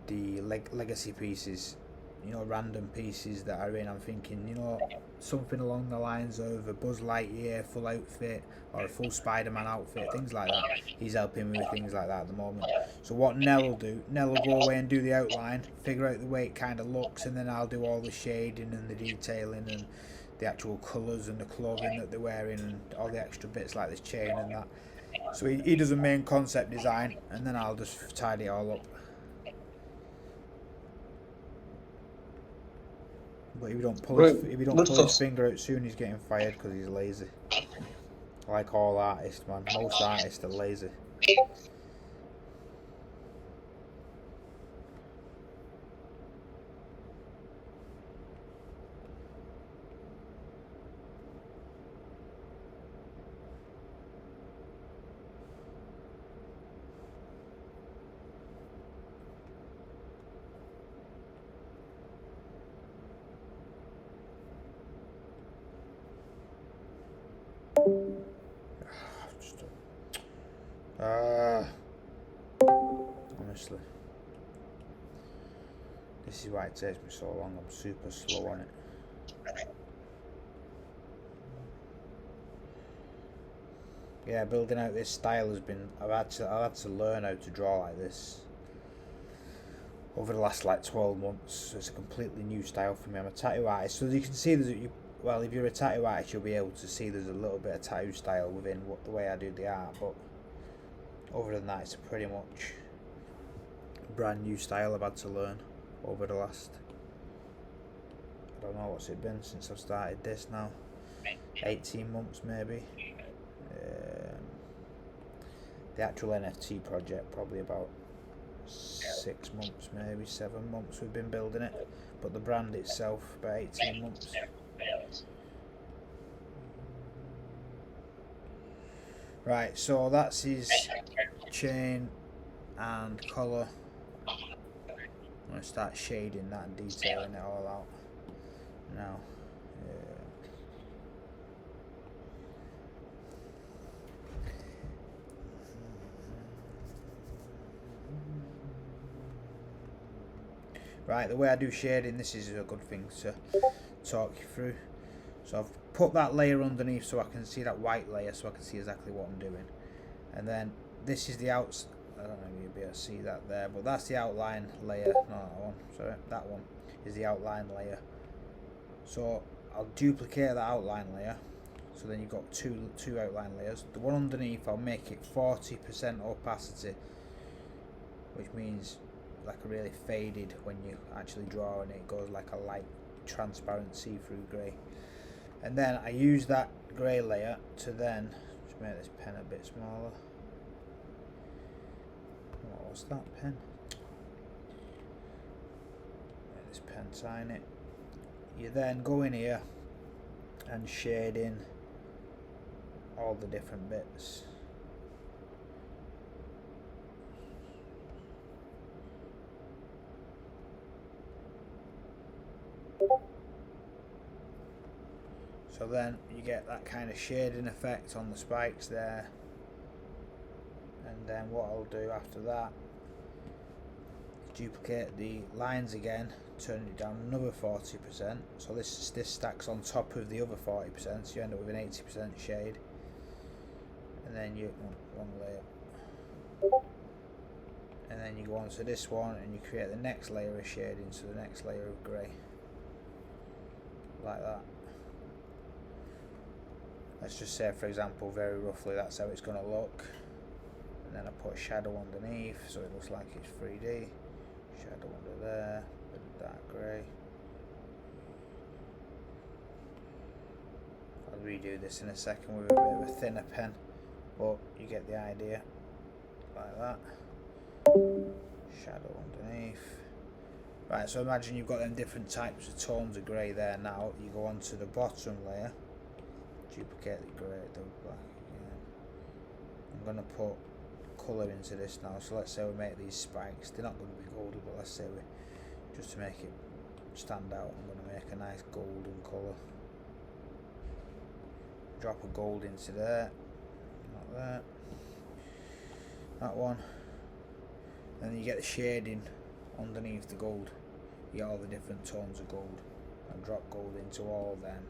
the legacy pieces. You know, random pieces that are in. I'm thinking, you know, something along the lines of a Buzz Lightyear full outfit or a full Spider-Man outfit, things like that. He's helping me with things like that at the moment. So what Nell will do, Nell will go away and do the outline, figure out the way it kind of looks, and then I'll do all the shading and the detailing and the actual colours and the clothing that they're wearing and all the extra bits like this chain and that. So he does a main concept design, and then I'll just tidy it all up. But if you don't pull his finger out soon, he's getting fired because he's lazy. Like all artists, man. Most artists are lazy. Honestly, this is why it takes me so long. I'm super slow on it. Yeah, building out this style has been. I've had to learn how to draw like this over the last like 12 months. So it's a completely new style for me. I'm a tattoo artist, so you can see well, if you're a tattoo artist, you'll be able to see there's a little bit of tattoo style within the way I do the art. But other than that, it's pretty much a brand new style I've had to learn over the last, I don't know what's it been since I've started this now, 18 months maybe. The actual NFT project probably about 6 months, maybe 7 months we've been building it, but the brand itself about 18 months. Right, so that's his chain and collar. I'm going to start shading that and detailing it all out now. Right, the way I do shading, this is a good thing to talk you through. So I've put that layer underneath so I can see that white layer, so I can see exactly what I'm doing. And then this is the I don't know if you'll be able to see that there, but that's the outline layer. No, that one. Sorry, that one is the outline layer. So I'll duplicate that outline layer. So then you've got two outline layers. The one underneath, I'll make it 40% opacity, which means like a really faded when you actually draw, and it goes like a light transparent see-through grey. And then I use that grey layer to then just make this pen a bit smaller. What was that pen? Make this pen tiny. You then go in here and shade in all the different bits. So then you get that kind of shading effect on the spikes there. And then what I'll do after that is duplicate the lines again, turn it down another 40%. So this stacks on top of the other 40%, so you end up with an 80% shade. And then you wrong layer. And then you go on to this one and you create the next layer of shading, so the next layer of grey. Like that. Let's just say, for example, very roughly that's how it's going to look. And then I put a shadow underneath so it looks like it's 3D. Shadow under there, bit of dark grey. I'll redo this in a second with a bit of a thinner pen, but you get the idea. Like that. Shadow underneath. Right, so imagine you've got them different types of tones of grey there now. You go on to the bottom layer. Duplicate the grey, the black again. I'm going to put colour into this now. So let's say we make these spikes. They're not going to be golden, but let's say we, just to make it stand out, I'm going to make a nice golden colour. Drop a gold into there, like that. That one. And then you get the shading underneath the gold. You get all the different tones of gold, and drop gold into all of them.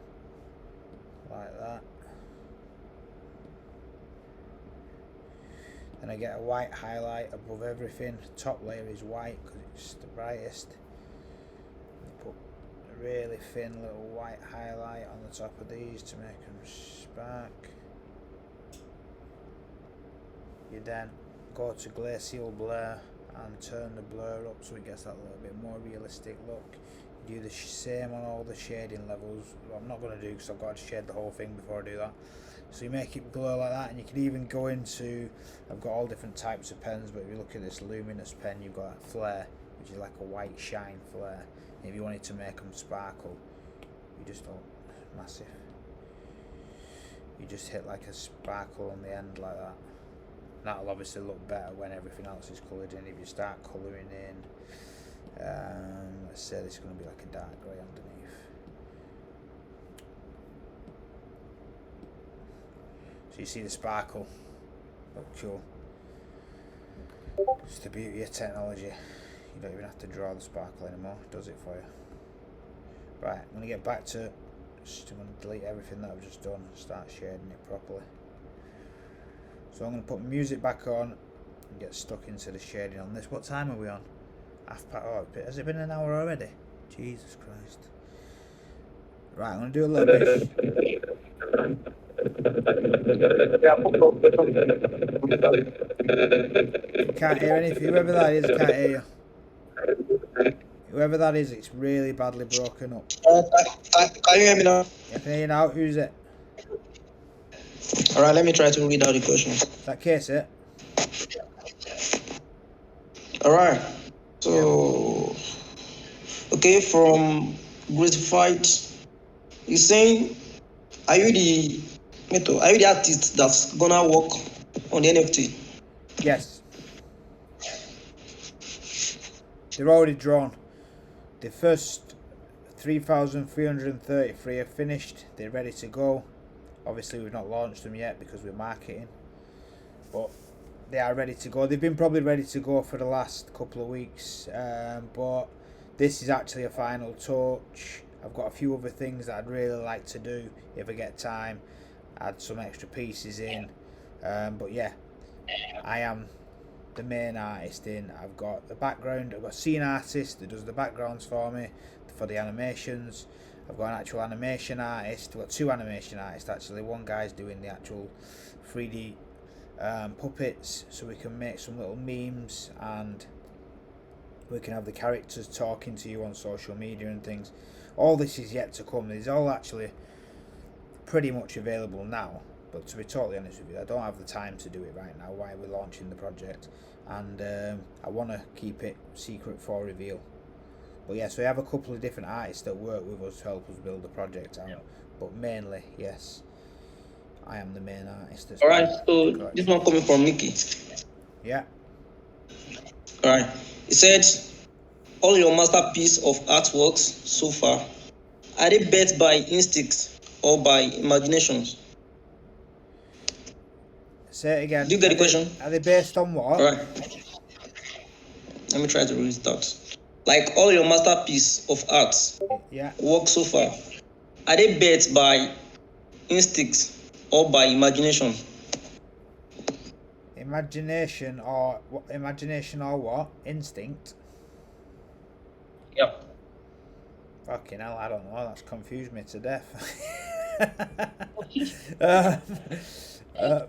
Like that. And I get a white highlight above everything. The top layer is white because it's the brightest. I put a really thin little white highlight on the top of these to make them spark. You then go to glacial blur and turn the blur up so it gets that little bit more realistic look. Do the same on all the shading levels. Well, I'm not going to do because I've got to shade the whole thing before I do that. So you make it glow like that, and you can even go into, I've got all different types of pens, but if you look at this luminous pen, you've got a flare, which is like a white shine flare. And if you wanted to make them sparkle, you just don't, massive. You just hit like a sparkle on the end like that. And that'll obviously look better when everything else is coloured in. If you start colouring in, let's say this is going to be like a dark grey underneath. So you see the sparkle. Look cool. It's the beauty of technology. You don't even have to draw the sparkle anymore. It does it for you. Right, I'm going to get back to, I'm going to delete everything that I've just done and start shading it properly. So I'm going to put music back on and get stuck into the shading on this. What time are we on? Oh, has it been an hour already? Jesus Christ. Right, I'm going to do a little bit. Can't hear anything. Whoever that is, can't hear you. Whoever that is, it's really badly broken up. Can you hear me now? I can hear you now. Who's it? Alright, let me try to read out the questions. Is that Case it? Alright. So, okay, from Gratified, he's saying, are you the artist that's gonna work on the NFT? Yes. They're already drawn. The first 3,333 are finished. They're ready to go. Obviously, we've not launched them yet because we're marketing, but they are ready to go. They've been probably ready to go for the last couple of weeks, but this is actually a final touch. I've got a few other things that I'd really like to do if I get time. Add some extra pieces in, but yeah, I am the main artist in. I've got the background. I've got a scene artist that does the backgrounds for me for the animations. I've got an actual animation artist. I've got two animation artists actually. One guy's doing the actual 3D puppets, so we can make some little memes and we can have the characters talking to you on social media and things. All this is yet to come. It's all actually pretty much available now, but to be totally honest with you, I don't have the time to do it right now while we're launching the project, and I want to keep it secret for reveal. But yeah, so we have a couple of different artists that work with us to help us build the project out, but mainly, yes, I am the main artist. Alright, so this one coming from Mickey. Yeah. Alright, he said, all your masterpiece of artworks so far, are they birthed by instinct or by imaginations? Say it again. Do you get the question? Are they based on what? Alright, let me try to read it out. Like all your masterpiece of art work so far, are they birthed by instinct or by imagination? Imagination or what? Instinct? Yeah. Fucking hell, I don't know. That's confused me to death.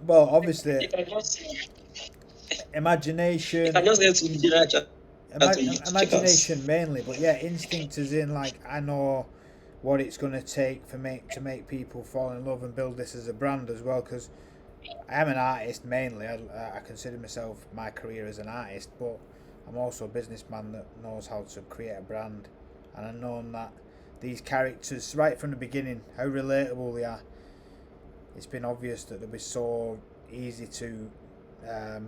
Well, obviously, imagination. Imagination mainly, but yeah, instinct is in like I know what it's going to take to make people fall in love and build this as a brand as well. Because I am an artist mainly. I consider myself my career as an artist, but I'm also a businessman that knows how to create a brand, and I've known that these characters right from the beginning, how relatable they are. It's been obvious that they'll be so easy to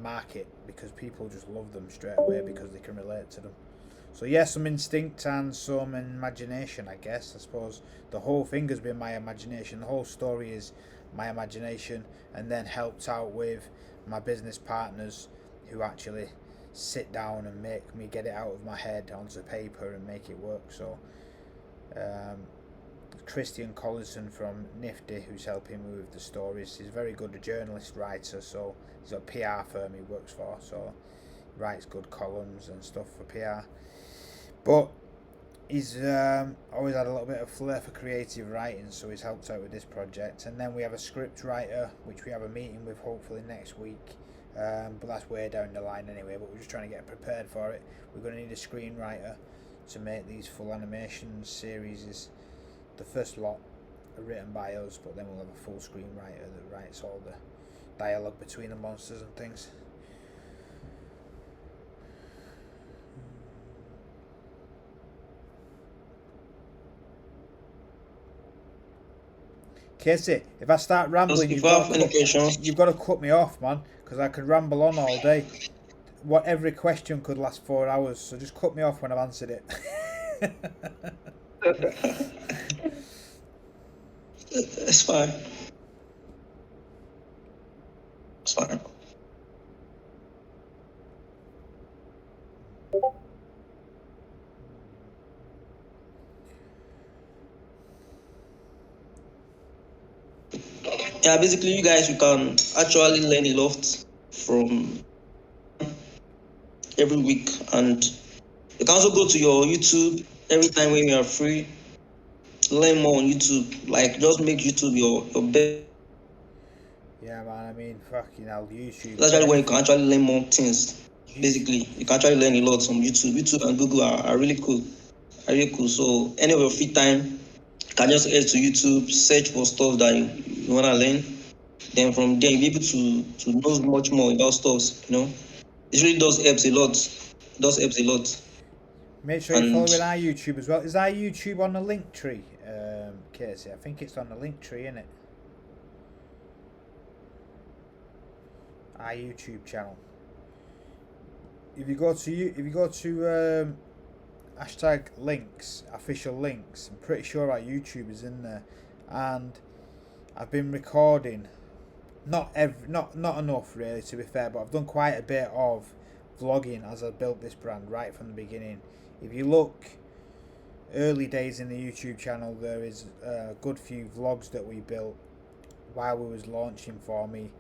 market because people just love them straight away because they can relate to them. So yeah, some instinct and some imagination, I guess. I suppose the whole thing has been my imagination. The whole story is my imagination, and then helped out with my business partners who actually sit down and make me get it out of my head onto paper and make it work. So Christian Collison from Nifty, who's helping me with the stories, he's very good, a journalist writer, so he's got a PR firm he works for, so he writes good columns and stuff for PR. But he's always had a little bit of flair for creative writing, so he's helped out with this project. And then we have a script writer, which we have a meeting with hopefully next week, but that's way down the line anyway, but we're just trying to get prepared for it. We're going to need a screenwriter to make these full animation series. The first lot are written by us, but then we'll have a full screenwriter that writes all the dialogue between the monsters and things. Casey, if I start rambling, you've got to cut me off, man, because I could ramble on all day. Every question could last 4 hours, so just cut me off when I've answered it. It's fine. It's fine. Yeah, basically, you guys, you can actually learn a lot from every week, and you can also go to your YouTube every time when you are free. Learn more on YouTube. Like, just make YouTube your best. Yeah, man. I mean, fucking hell, YouTube. That's actually when you can actually learn more things. Basically, you can actually learn a lot from YouTube. YouTube and Google are really cool. Are really cool. So, any of your free time, you can just head to YouTube, search for stuff that you wanna learn. Then from there, you'll be able to know much more about stuff. You know, it really does helps a lot. It does helps a lot. Make sure you're following our YouTube as well. Is our YouTube on the link tree, Casey? I think it's on the link tree, isn't it? Our YouTube channel. If you go to hashtag links, official links, I'm pretty sure our YouTube is in there, and I've been recording. Not enough really, to be fair, but I've done quite a bit of vlogging as I built this brand right from the beginning. If you look early days in the YouTube channel, there is a good few vlogs that we built while we was launching FORmE,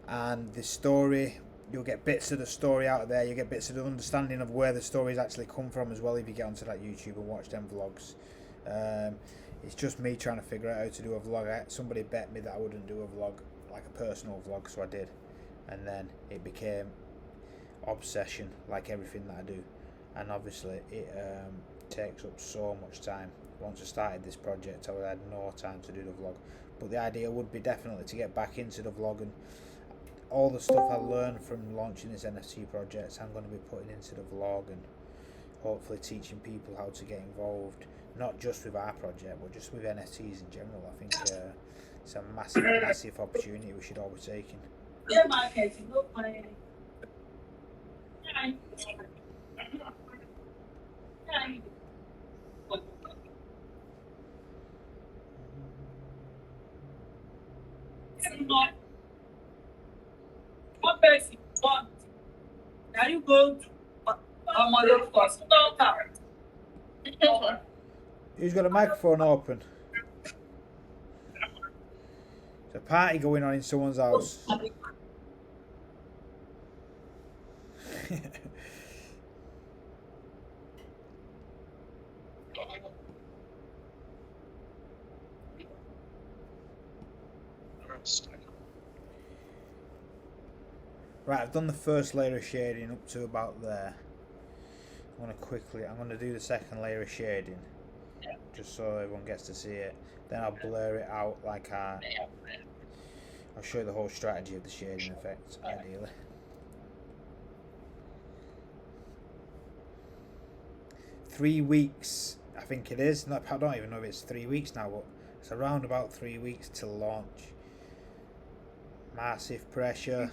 and the story you'll get bits of the story out of there. You get bits of the understanding of where the stories actually come from as well if you get onto that YouTube and watch them vlogs. It's just me trying to figure out how to do a vlog. Somebody bet me that I wouldn't do a vlog, like a personal vlog, so I did, and then it became obsession, like everything that I do, and obviously it takes up so much time. Once I started this project, I had no time to do the vlog, but the idea would be definitely to get back into the vlog, and all the stuff I learned from launching this NFT project I'm going to be putting into the vlog, and hopefully teaching people how to get involved, not just with our project but just with NFTs in general. I think it's a massive opportunity we should all be taking. Now you go to Who's got a microphone open? There's a party going on in someone's house. Right, I've done the first layer of shading up to about there. I'm going to do the second layer of shading, just so everyone gets to see it. Then I'll blur it out like I'll show you the whole strategy of the shading effect, ideally. Three weeks, I think it is. I don't even know if it's 3 weeks now, but it's around about 3 weeks till launch. Massive pressure,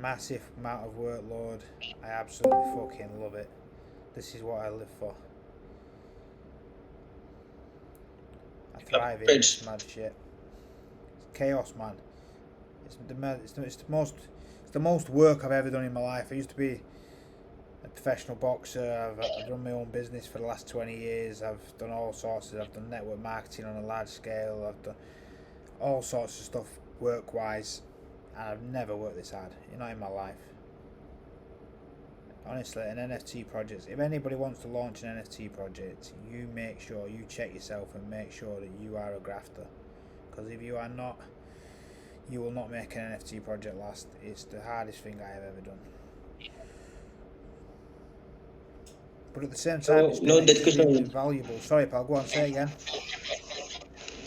massive amount of workload. I absolutely fucking love it. This is what I live for. I thrive in this mad shit. It's chaos, man. It's the most work I've ever done in my life. I used to be a professional boxer. I've run my own business for the last 20 years. I've done all sorts. I've done network marketing on a large scale. I've done all sorts of stuff work-wise, and I've never worked this hard. Not in my life. Honestly, an NFT project, if anybody wants to launch an NFT project, you make sure you check yourself and make sure that you are a grafter, because if you are not, you will not make an NFT project last. It's the hardest thing I have ever done. But at the same time, it's been extremely valuable. Sorry, pal, go on, say it again.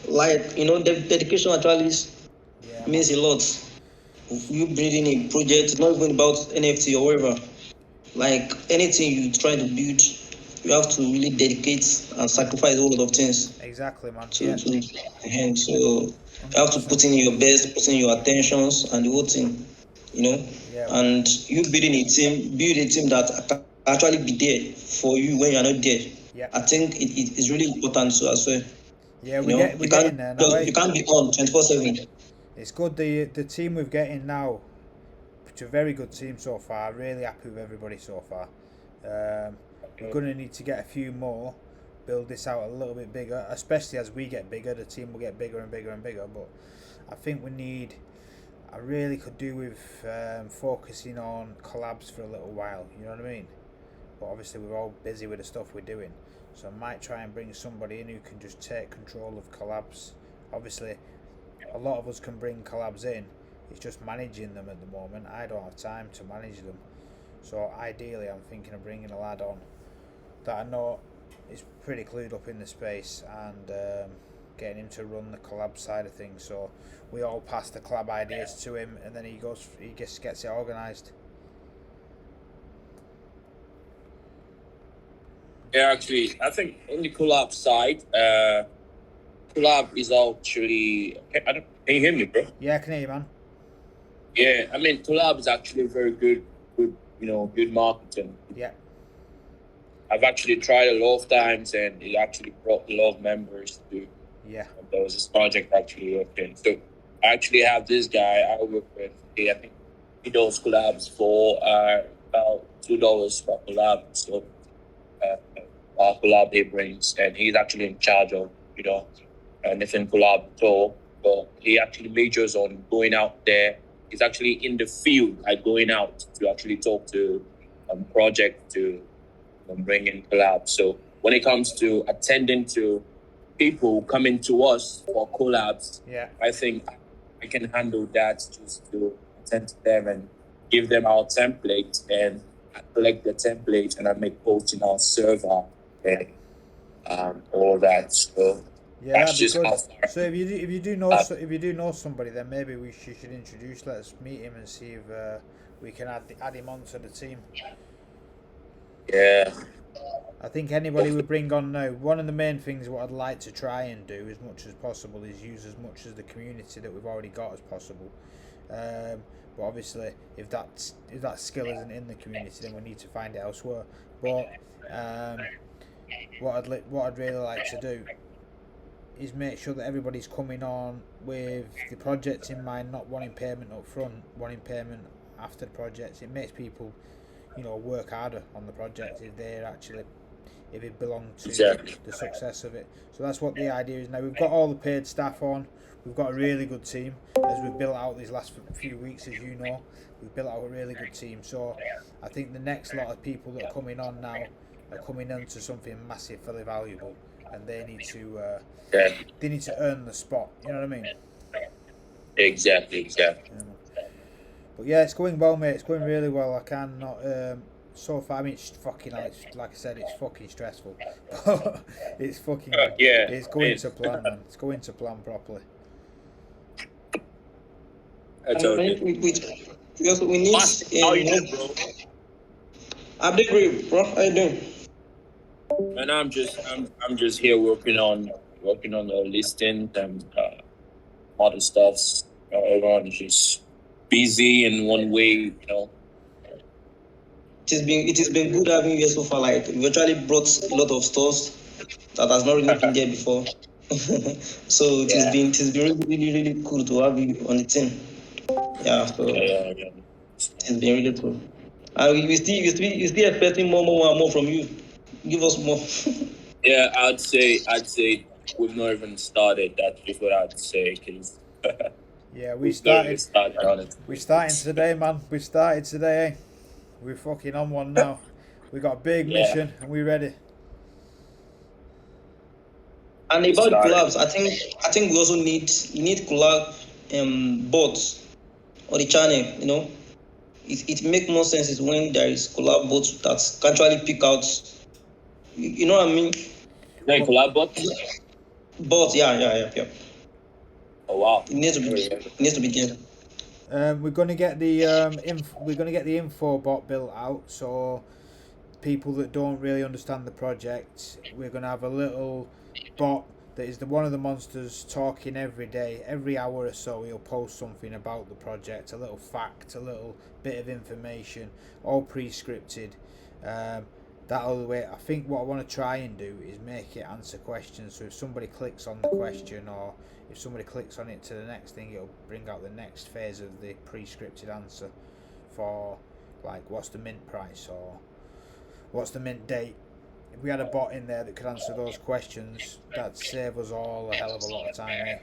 Like, dedication actually means a lot. You building a project, it's not even about NFT or whatever. Like anything you try to build, you have to really dedicate and sacrifice a whole lot of things. Exactly, man. So you have to put in your best, put in your attentions and the whole thing, Yeah, and you build a team that can actually be there for you when you're not there. Yeah. I think it is really important so as well. Yeah, we're getting there now. You can't be on 24/7. It's good. The team we're getting now, it's a very good team so far. Really happy with everybody so far. We're going to need to get a few more, build this out a little bit bigger, especially as we get bigger. The team will get bigger and bigger and bigger. But I think I really could do with focusing on collabs for a little while. You know what I mean? But obviously we're all busy with the stuff we're doing. So I might try and bring somebody in who can just take control of collabs. Obviously, a lot of us can bring collabs in. It's just managing them at the moment. I don't have time to manage them. So ideally, I'm thinking of bringing a lad on that I know is pretty clued up in the space, and getting him to run the collab side of things. So we all pass the collab ideas to him, and then he gets it organised. Yeah, actually, I think on the collab side, collab is actually. Can you hear me, bro? Yeah, I can hear you, man. Yeah, I mean, collab is actually very good, good marketing. Yeah. I've actually tried a lot of times, and it actually brought a lot of members to. Yeah. There was this project actually working. So I actually have this guy I work with. I think he does collabs for about $2 per collab. So our collab he brings, and he's actually in charge of anything collab at all. But he actually majors on going out there, is actually in the field, like going out to actually talk to project to bring in collabs. So when it comes to attending to people coming to us for collabs, Yeah. I think I can handle that, just to attend to them and give them our template, and I collect the template and I make posts in our server and all that. So Yeah, that's that'd be just good. how far. So if you do know somebody, then maybe we should introduce. Let's meet him and see if we can add him onto the team. Yeah. I think anybody we bring on now, one of the main things what I'd like to try and do as much as possible is use as much of the community that we've already got as possible. But obviously, if that skill isn't in the community, then we need to find it elsewhere. But what I'd really like to do is make sure that everybody's coming on with the project in mind, not wanting payment up front, wanting payment after the project. It makes people, work harder on the project if it belongs to Exactly. the success of it. So that's what the idea is now. We've got all the paid staff on. We've got a really good team as we've built out these last few weeks, as you know. We've built out a really good team. So I think the next lot of people that are coming on now are coming into something massively valuable, and they need to earn the spot. You know what I mean? Exactly. But yeah, it's going well, mate. It's going really well. I cannot. So far, I mean, it's fucking like I said, it's fucking stressful. But it's fucking. Yeah. It's going to plan, man. It's going to plan properly. That's I okay. think we need. How you doing, bro? I'm doing great, bro. How you doing? And I'm just here working on the listing and other stuffs. Everyone is just busy in one way. It has been good having you here so far. Like we actually brought a lot of stuff that has not really been there before. So it has been really cool to have you on the team. Yeah, so Yeah. it's been really cool. We still expecting more from you. Give us more. Yeah, I'd say we've not even started. That's just what I'd say, because Yeah, we've not even started on it. We're starting today, man. We started today. Eh? We're fucking on one now. We got a big mission, and we're ready. And about the collabs, I think we also need collab bots or the channel. It make more sense is when there is collab bots that can actually pick out. You know what I mean? Like collab bot? Bots, yeah. Oh wow. It needs to be there. We're gonna get the info bot built out, so people that don't really understand the project, we're gonna have a little bot that is one of the monsters talking every day, every hour or so. He'll post something about the project, a little fact, a little bit of information, all pre-scripted. That'll the way. I think what I want to try and do is make it answer questions. So if somebody clicks on the question, or if somebody clicks on it to the next thing, it'll bring out the next phase of the pre-scripted answer for, like, what's the mint price or what's the mint date. If we had a bot in there that could answer those questions, that'd save us all a hell of a lot of time, eh?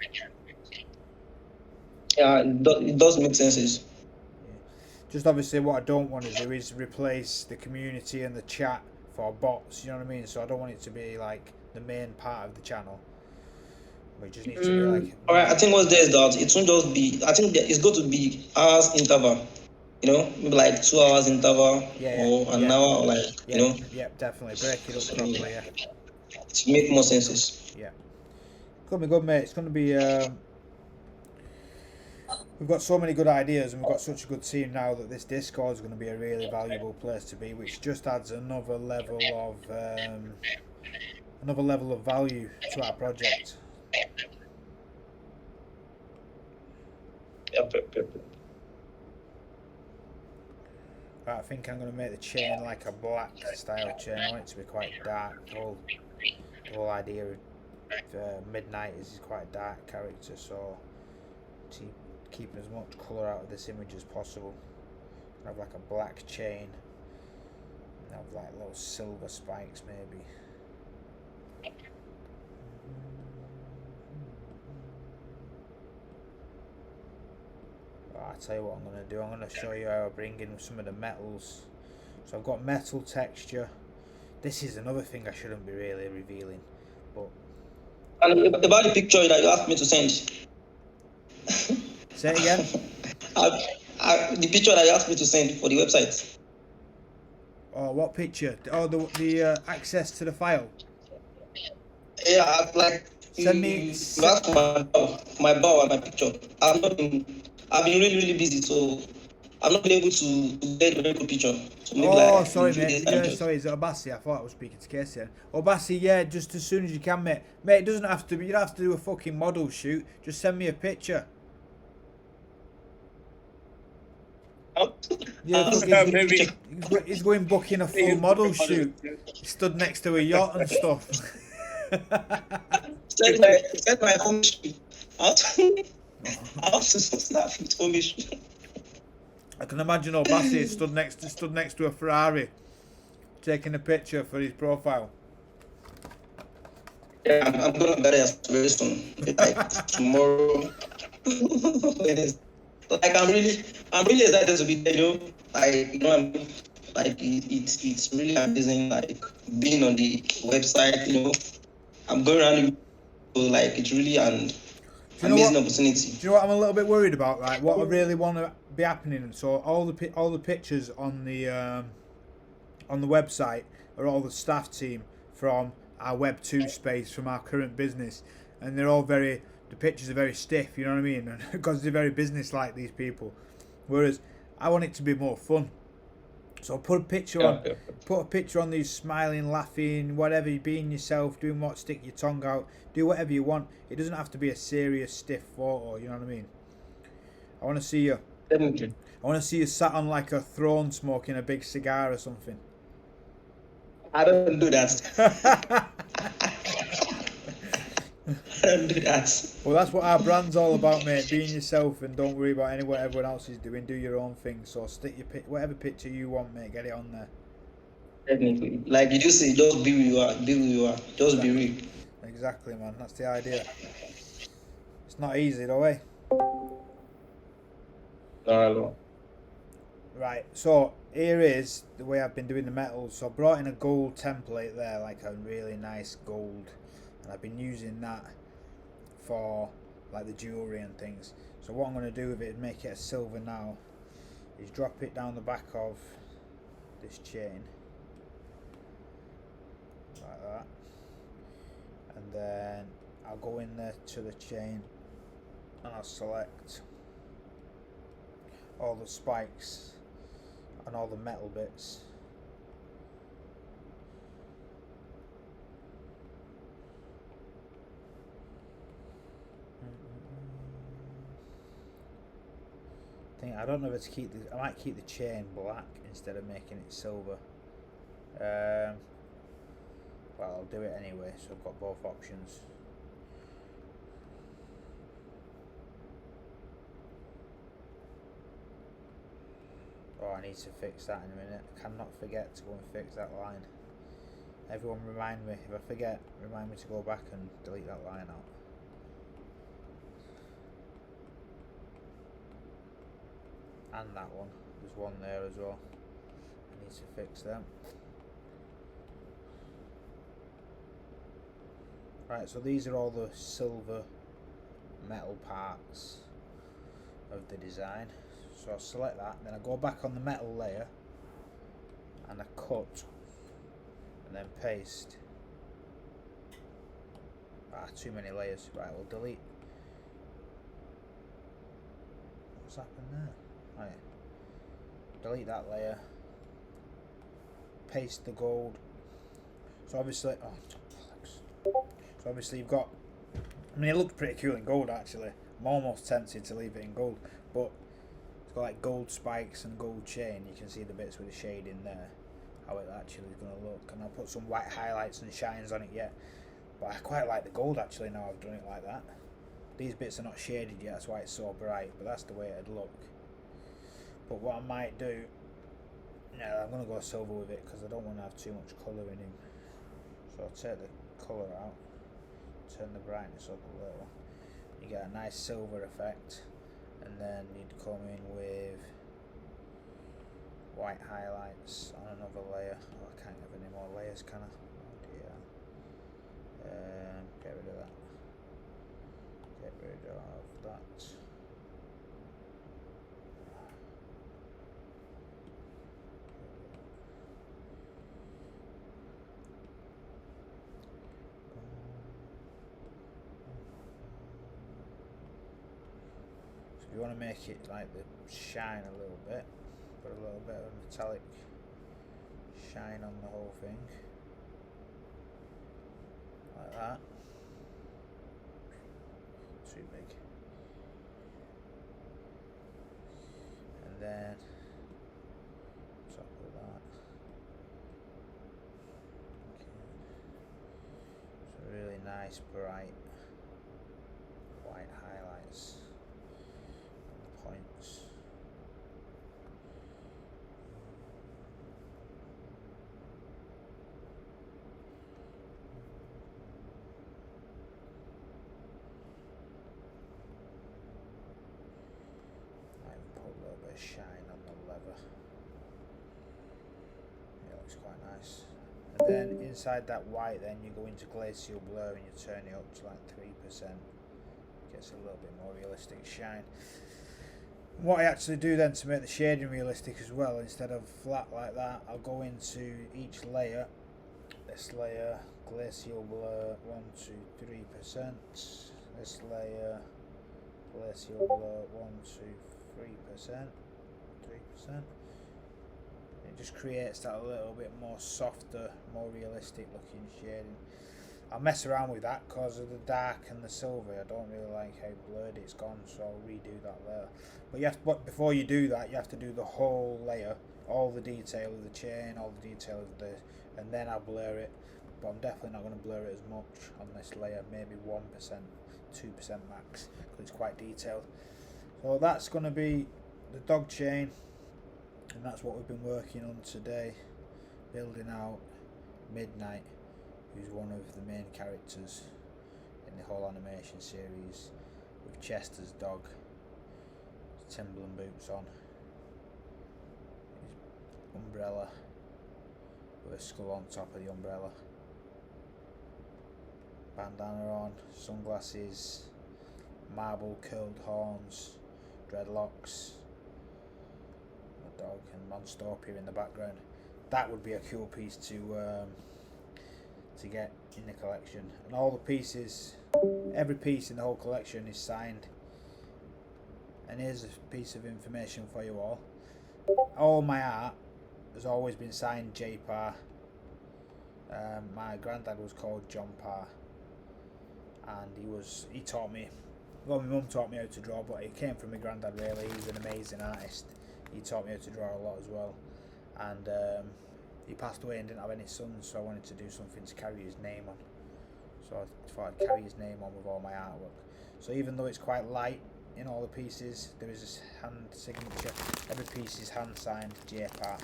Yeah, it does make sense. Just obviously what I don't want to do is replace the community and the chat for bots, you know what I mean? So I don't want it to be like the main part of the channel. We just need to be like... Alright, I think what's there is that it won't just be. I think that it's going to be hours interval. Maybe like 2 hours interval or an hour, or like Yeah, definitely. Break it up properly, yeah. To make more senses. Yeah. Gonna be good, mate. It's gonna be... We've got so many good ideas, and we've got such a good team now that this Discord is going to be a really valuable place to be, which just adds another level of value to our project. Yep. Right, I think I'm going to make the chain like a black style chain. I want it to be quite dark. The whole idea of Midnight is quite a dark character, so to keep as much colour out of this image as possible. Have like a black chain, and have like little silver spikes maybe. I'll tell you what I'm going to do. I'm going to show you how I bring in some of the metals. So I've got metal texture. This is another thing I shouldn't be really revealing, but And about the picture that you asked me to send. say it again. The picture that you asked me to send for the website. Oh, what picture? Oh, the access to the file. Yeah, like Send me. you asked for my bow and my picture. I've been really, really busy, so I'm not able to get a very good picture. So maybe Oh, like sorry, in 2 days mate. time, Yeah, just- sorry. Is it Obasi? I thought I was speaking to Casey. Then. Obasi, yeah, just as soon as you can, mate. Mate, it doesn't have to be. You don't have to do a fucking model shoot. Just send me a picture. Yeah, fucking. Maybe. He's going booking a full model shoot. He stood next to a yacht and stuff. Send my home issue. I have to snap with home issue. I can imagine Obasi stood next to a Ferrari, taking a picture for his profile. Yeah, I'm gonna get it very soon. Like tomorrow. Like I'm really excited to be there, you know. Like, you know what I mean? Like it's really amazing, like being on the website, you know. I'm going around, so like it's really an Do you know amazing what? opportunity. Do you know what I'm a little bit worried about? Right, what I really want to be happening. So all the pictures on the website are all the staff team from our Web 2 space, from our current business, and they're all the pictures are very stiff. You know what I mean? Because they're very business like, these people. Whereas I want it to be more fun. So put a picture on these smiling, laughing, whatever, being yourself, doing what, stick your tongue out, do whatever you want. It doesn't have to be a serious, stiff photo, you know what I mean? I want to see you. Definitely. I want to see you sat on like a throne smoking a big cigar or something. I don't do that. I don't do that. Well, that's what our brand's all about, mate. Being yourself and don't worry about what everyone else is doing. Do your own thing. So stick your whatever picture you want, mate. Get it on there. Definitely. Like you just say, just be who you are. Be who you are. Just be real. Exactly, man. That's the idea. It's not easy, though, eh? No. Right. So here is the way I've been doing the metals. So I brought in a gold template there, like a really nice gold, and I've been using that for like the jewellery and things. So what I'm going to do with it is make it a silver now, is drop it down the back of this chain like that, and then I'll go in there to the chain and I'll select all the spikes and all the metal bits. I don't know if to keep I might keep the chain black instead of making it silver. Well, I'll do it anyway, so I've got both options. Oh, I need to fix that in a minute. I cannot forget to go and fix that line. Everyone remind me, if I forget, remind me to go back and delete that line out. And that one, there's one there as well. I need to fix them. Right, so these are all the silver metal parts of the design. So I'll select that, then I go back on the metal layer and I cut and then paste. Too many layers. Right, we'll delete. What's happened there? Right, delete that layer, paste the gold. So obviously, so obviously you've got, I mean, it looks pretty cool in gold actually. I'm almost tempted to leave it in gold, but it's got like gold spikes and gold chain. You can see the bits with the shade in there, how it actually is going to look. And I'll put some white highlights and shines on it yet, but I quite like the gold actually now I've done it like that. These bits are not shaded yet, that's why it's so bright, but that's the way it'd look. But what I might do, I'm going to go silver with it because I don't want to have too much colour in him. So I'll take the colour out, turn the brightness up a little. You get a nice silver effect, and then you'd come in with white highlights on another layer. Oh, I can't have any more layers, can I? Oh dear. Get rid of that. Get rid of that. So you want to make it like the shine a little bit, put a little bit of metallic shine on the whole thing, like that. Too big. And then top of that. Okay. So really nice bright white highlights on the points. Shine on the leather. It looks quite nice. And then inside that white, then you go into glacial blur and you turn it up to like 3%. Gets a little bit more realistic shine. What I actually do then to make the shading realistic as well, instead of flat like that, I'll go into each layer. This layer, glacial blur 1 to 3%. This layer, glacial blur 1 to 3%. 3%. It just creates that a little bit more softer, more realistic looking shading. I'll mess around with that because of the dark and the silver. I don't really like how blurred it's gone, so I'll redo that layer. But before you do that, you have to do the whole layer, all the detail of the chain, all the detail of this, and then I'll blur it. But I'm definitely not going to blur it as much on this layer, maybe 1%, 2% max, because it's quite detailed. So that's going to be the dog chain, and that's what we've been working on today, building out Midnight, who's one of the main characters in the whole animation series, with Chester's dog, his Timberland boots on, his umbrella with a skull on top of the umbrella, bandana on, sunglasses, marble curled horns, dreadlocks, a dog, and Monstopia in the background. That would be a cool piece to get in the collection. And all the pieces, every piece in the whole collection is signed. And here's a piece of information for you all. All my art has always been signed J Parr. My granddad was called John Parr, and he taught me. Well, my mum taught me how to draw, but it came from my granddad really. He was an amazing artist. He taught me how to draw a lot as well. And he passed away and didn't have any sons, so I wanted to do something to carry his name on. So I thought I'd carry his name on with all my artwork. So even though it's quite light in all the pieces, there is this hand signature. Every piece is hand signed J Parr.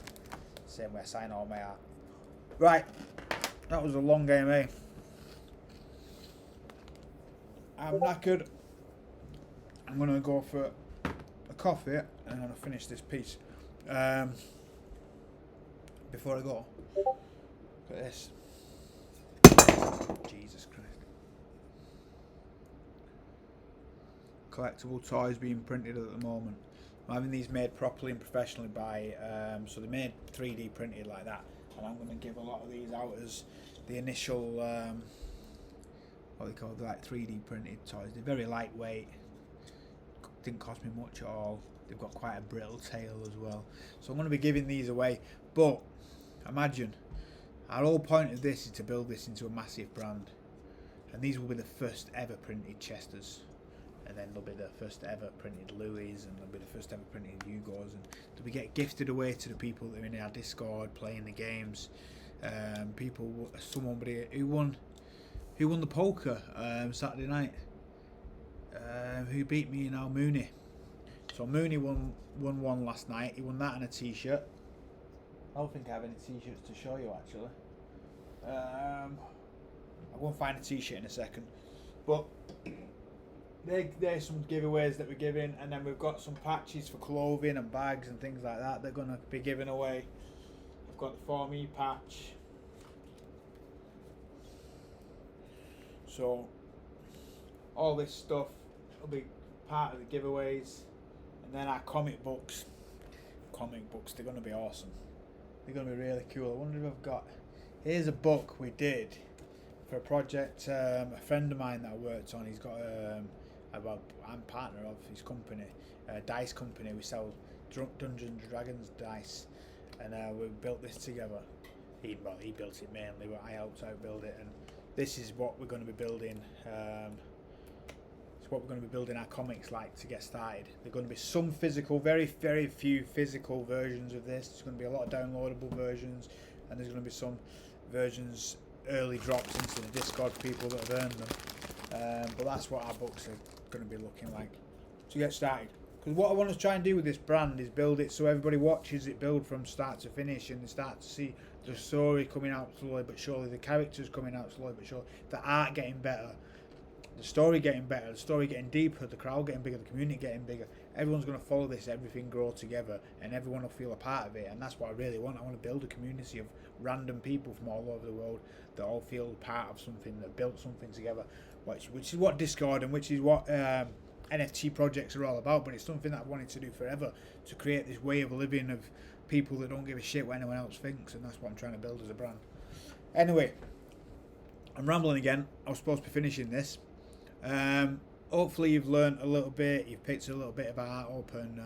Same way I sign all my art. Right, that was a long game, eh? I'm knackered. I'm going to go for a coffee and I'm going to finish this piece. Before I go, look at this. Jesus Christ. Collectible toys being printed at the moment. I'm having these made properly and professionally by, so they're made 3D printed like that. And I'm going to give a lot of these out as the initial, what they call like 3D printed toys. They're very lightweight. Didn't cost me much at all. They've got quite a brittle tail as well. So I'm going to be giving these away. But imagine, our whole point of this is to build this into a massive brand. And these will be the first ever printed Chesters. And then they'll be the first ever printed Louis, and they'll be the first ever printed Hugos, and they'll be get gifted away to the people that are in our Discord playing the games. Somebody who won the poker Saturday night, who beat me in our Mooney. So Mooney won one last night. He won that and a t-shirt. I don't think I have any t-shirts to show you actually. I'll go and find a t-shirt in a second. But there's some giveaways that we're giving, and then we've got some patches for clothing and bags and things like that. They're gonna be giving away. I've got the FORmE patch. So all this stuff will be part of the giveaways, and then our comic books. They're going to be awesome. They're going to be really cool. I wonder if I've got. Here's a book we did for a project. A friend of mine that I worked on. He's got I'm partner of his company, dice company. We sell Dungeons and Dragons dice, and we built this together. He built it mainly, but I helped out build it, and this is what we're going to be building. It's what we're going to be building our comics like to get started. There's going to be some physical, very few physical versions of this. There's going to be a lot of downloadable versions, and there's going to be some versions early drops into the Discord for people that have earned them. But that's what our books are going to be looking like to get started. Because what I want to try and do with this brand is build it so everybody watches it build from start to finish, and they start to see the story coming out slowly but surely, the characters coming out slowly but surely, the art getting better, the story getting better, the story getting deeper, the crowd getting bigger, the community getting bigger. Everyone's going to follow this, everything grow together, and everyone will feel a part of it. And that's what I really want. I want to build a community of random people from all over the world that all feel part of something, that built something together, which is what Discord and which is what NFT projects are all about. But it's something that I've wanted to do forever, to create this way of living of people that don't give a shit what anyone else thinks, and that's what I'm trying to build as a brand. Anyway, I'm rambling again. I was supposed to be finishing this. Hopefully you've learned a little bit, you've picked a little bit about art up, and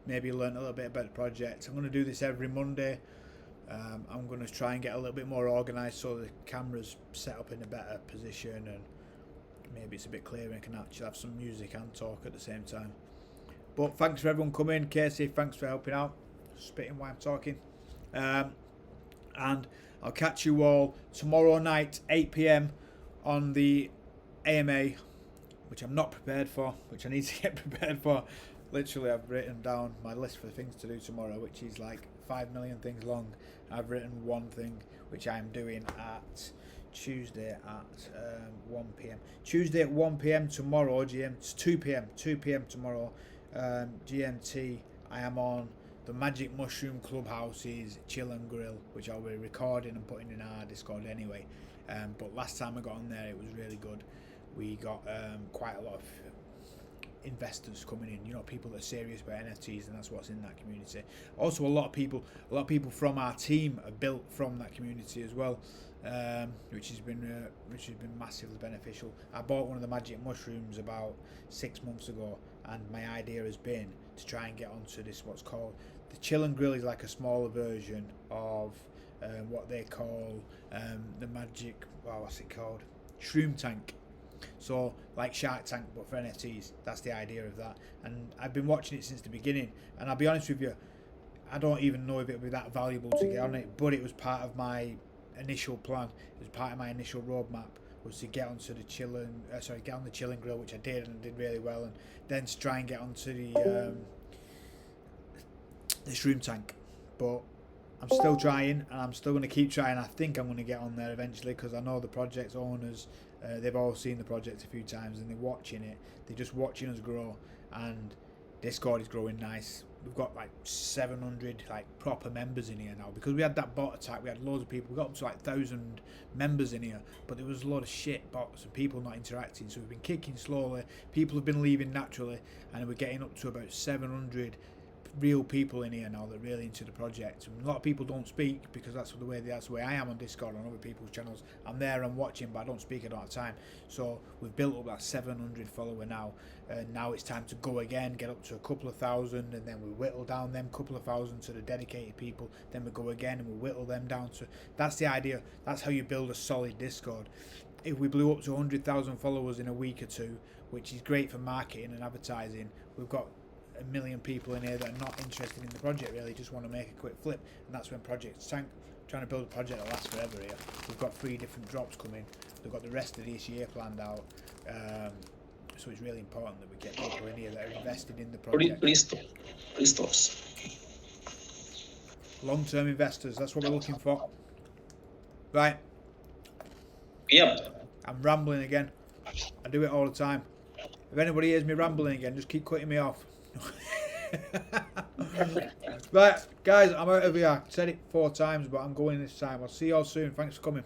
maybe learned a little bit about the project. I'm going to do this every Monday. I'm going to try and get a little bit more organised so the camera's set up in a better position, and maybe it's a bit clearer and can actually have some music and talk at the same time. But thanks for everyone coming. Casey, thanks for helping out, spitting while I'm talking. And I'll catch you all tomorrow night, 8 PM on the AMA, which I'm not prepared for, which I need to get prepared for. Literally, I've written down my list for things to do tomorrow, which is like 5 million things long. I've written one thing, which I'm doing at Tuesday at 1 PM. Tuesday at 1 PM tomorrow, GMT, 2 PM tomorrow, GMT. I am on the Magic Mushroom Clubhouse's Chill and Grill, which I'll be recording and putting in our Discord anyway. But last time I got on there, it was really good. We got quite a lot of investors coming in, people that are serious about NFTs, and that's what's in that community. Also, a lot of people from our team are built from that community as well, which has been massively beneficial. I bought one of the magic mushrooms about 6 months ago, and my idea has been to try and get onto this, what's called the Chill and Grill. Is like a smaller version of what they call the magic, what's it called, shroom tank. So like Shark Tank but for NFTs. That's the idea of that, and I've been watching it since the beginning, and I'll be honest with you, I don't even know if it would be that valuable to get on it, but it was part of my initial plan. It was part of my initial roadmap, was to get onto the get on the Chill and Grill, which I did, and I did really well, and then to try and get onto the shroom tank. But I'm still trying, and I'm still going to keep trying. I think I'm going to get on there eventually, because I know the project owners, they've all seen the project a few times, and they're watching it. They're just watching us grow, and Discord is growing nice. We've got like 700 like proper members in here now, because we had that bot attack. We had loads of people. We got up to like 1,000 members in here, but there was a lot of shit bots and people not interacting. So we've been kicking slowly. People have been leaving naturally, and we're getting up to about 700 real people in here now that are really into the project. And a lot of people don't speak, because that's the way I am on Discord on other people's channels. I'm there, I'm watching, but I don't speak, I don't have time. So we've built up that 700 follower now, and now it's time to go again, get up to a couple of thousand, and then we whittle down them couple of thousand to the dedicated people. Then we go again and we whittle them down to. That's the idea. That's how you build a solid Discord. If we blew up to 100,000 followers in a week or two, which is great for marketing and advertising, we've got 1 million people in here that are not interested in the project, really just want to make a quick flip, and that's when projects tank. Trying to build a project that lasts forever here. We've got 3 different drops coming. We've got the rest of this year planned out, so it's really important that we get people in here that are invested in the project. Please stop. Long-term investors, that's what we're looking for. Right. Yep. I'm rambling again. I do it all the time. If anybody hears me rambling again, just keep cutting me off. Right, guys, I'm out of here. I said it 4 times, but I'm going this time. I'll see you all soon. Thanks for coming.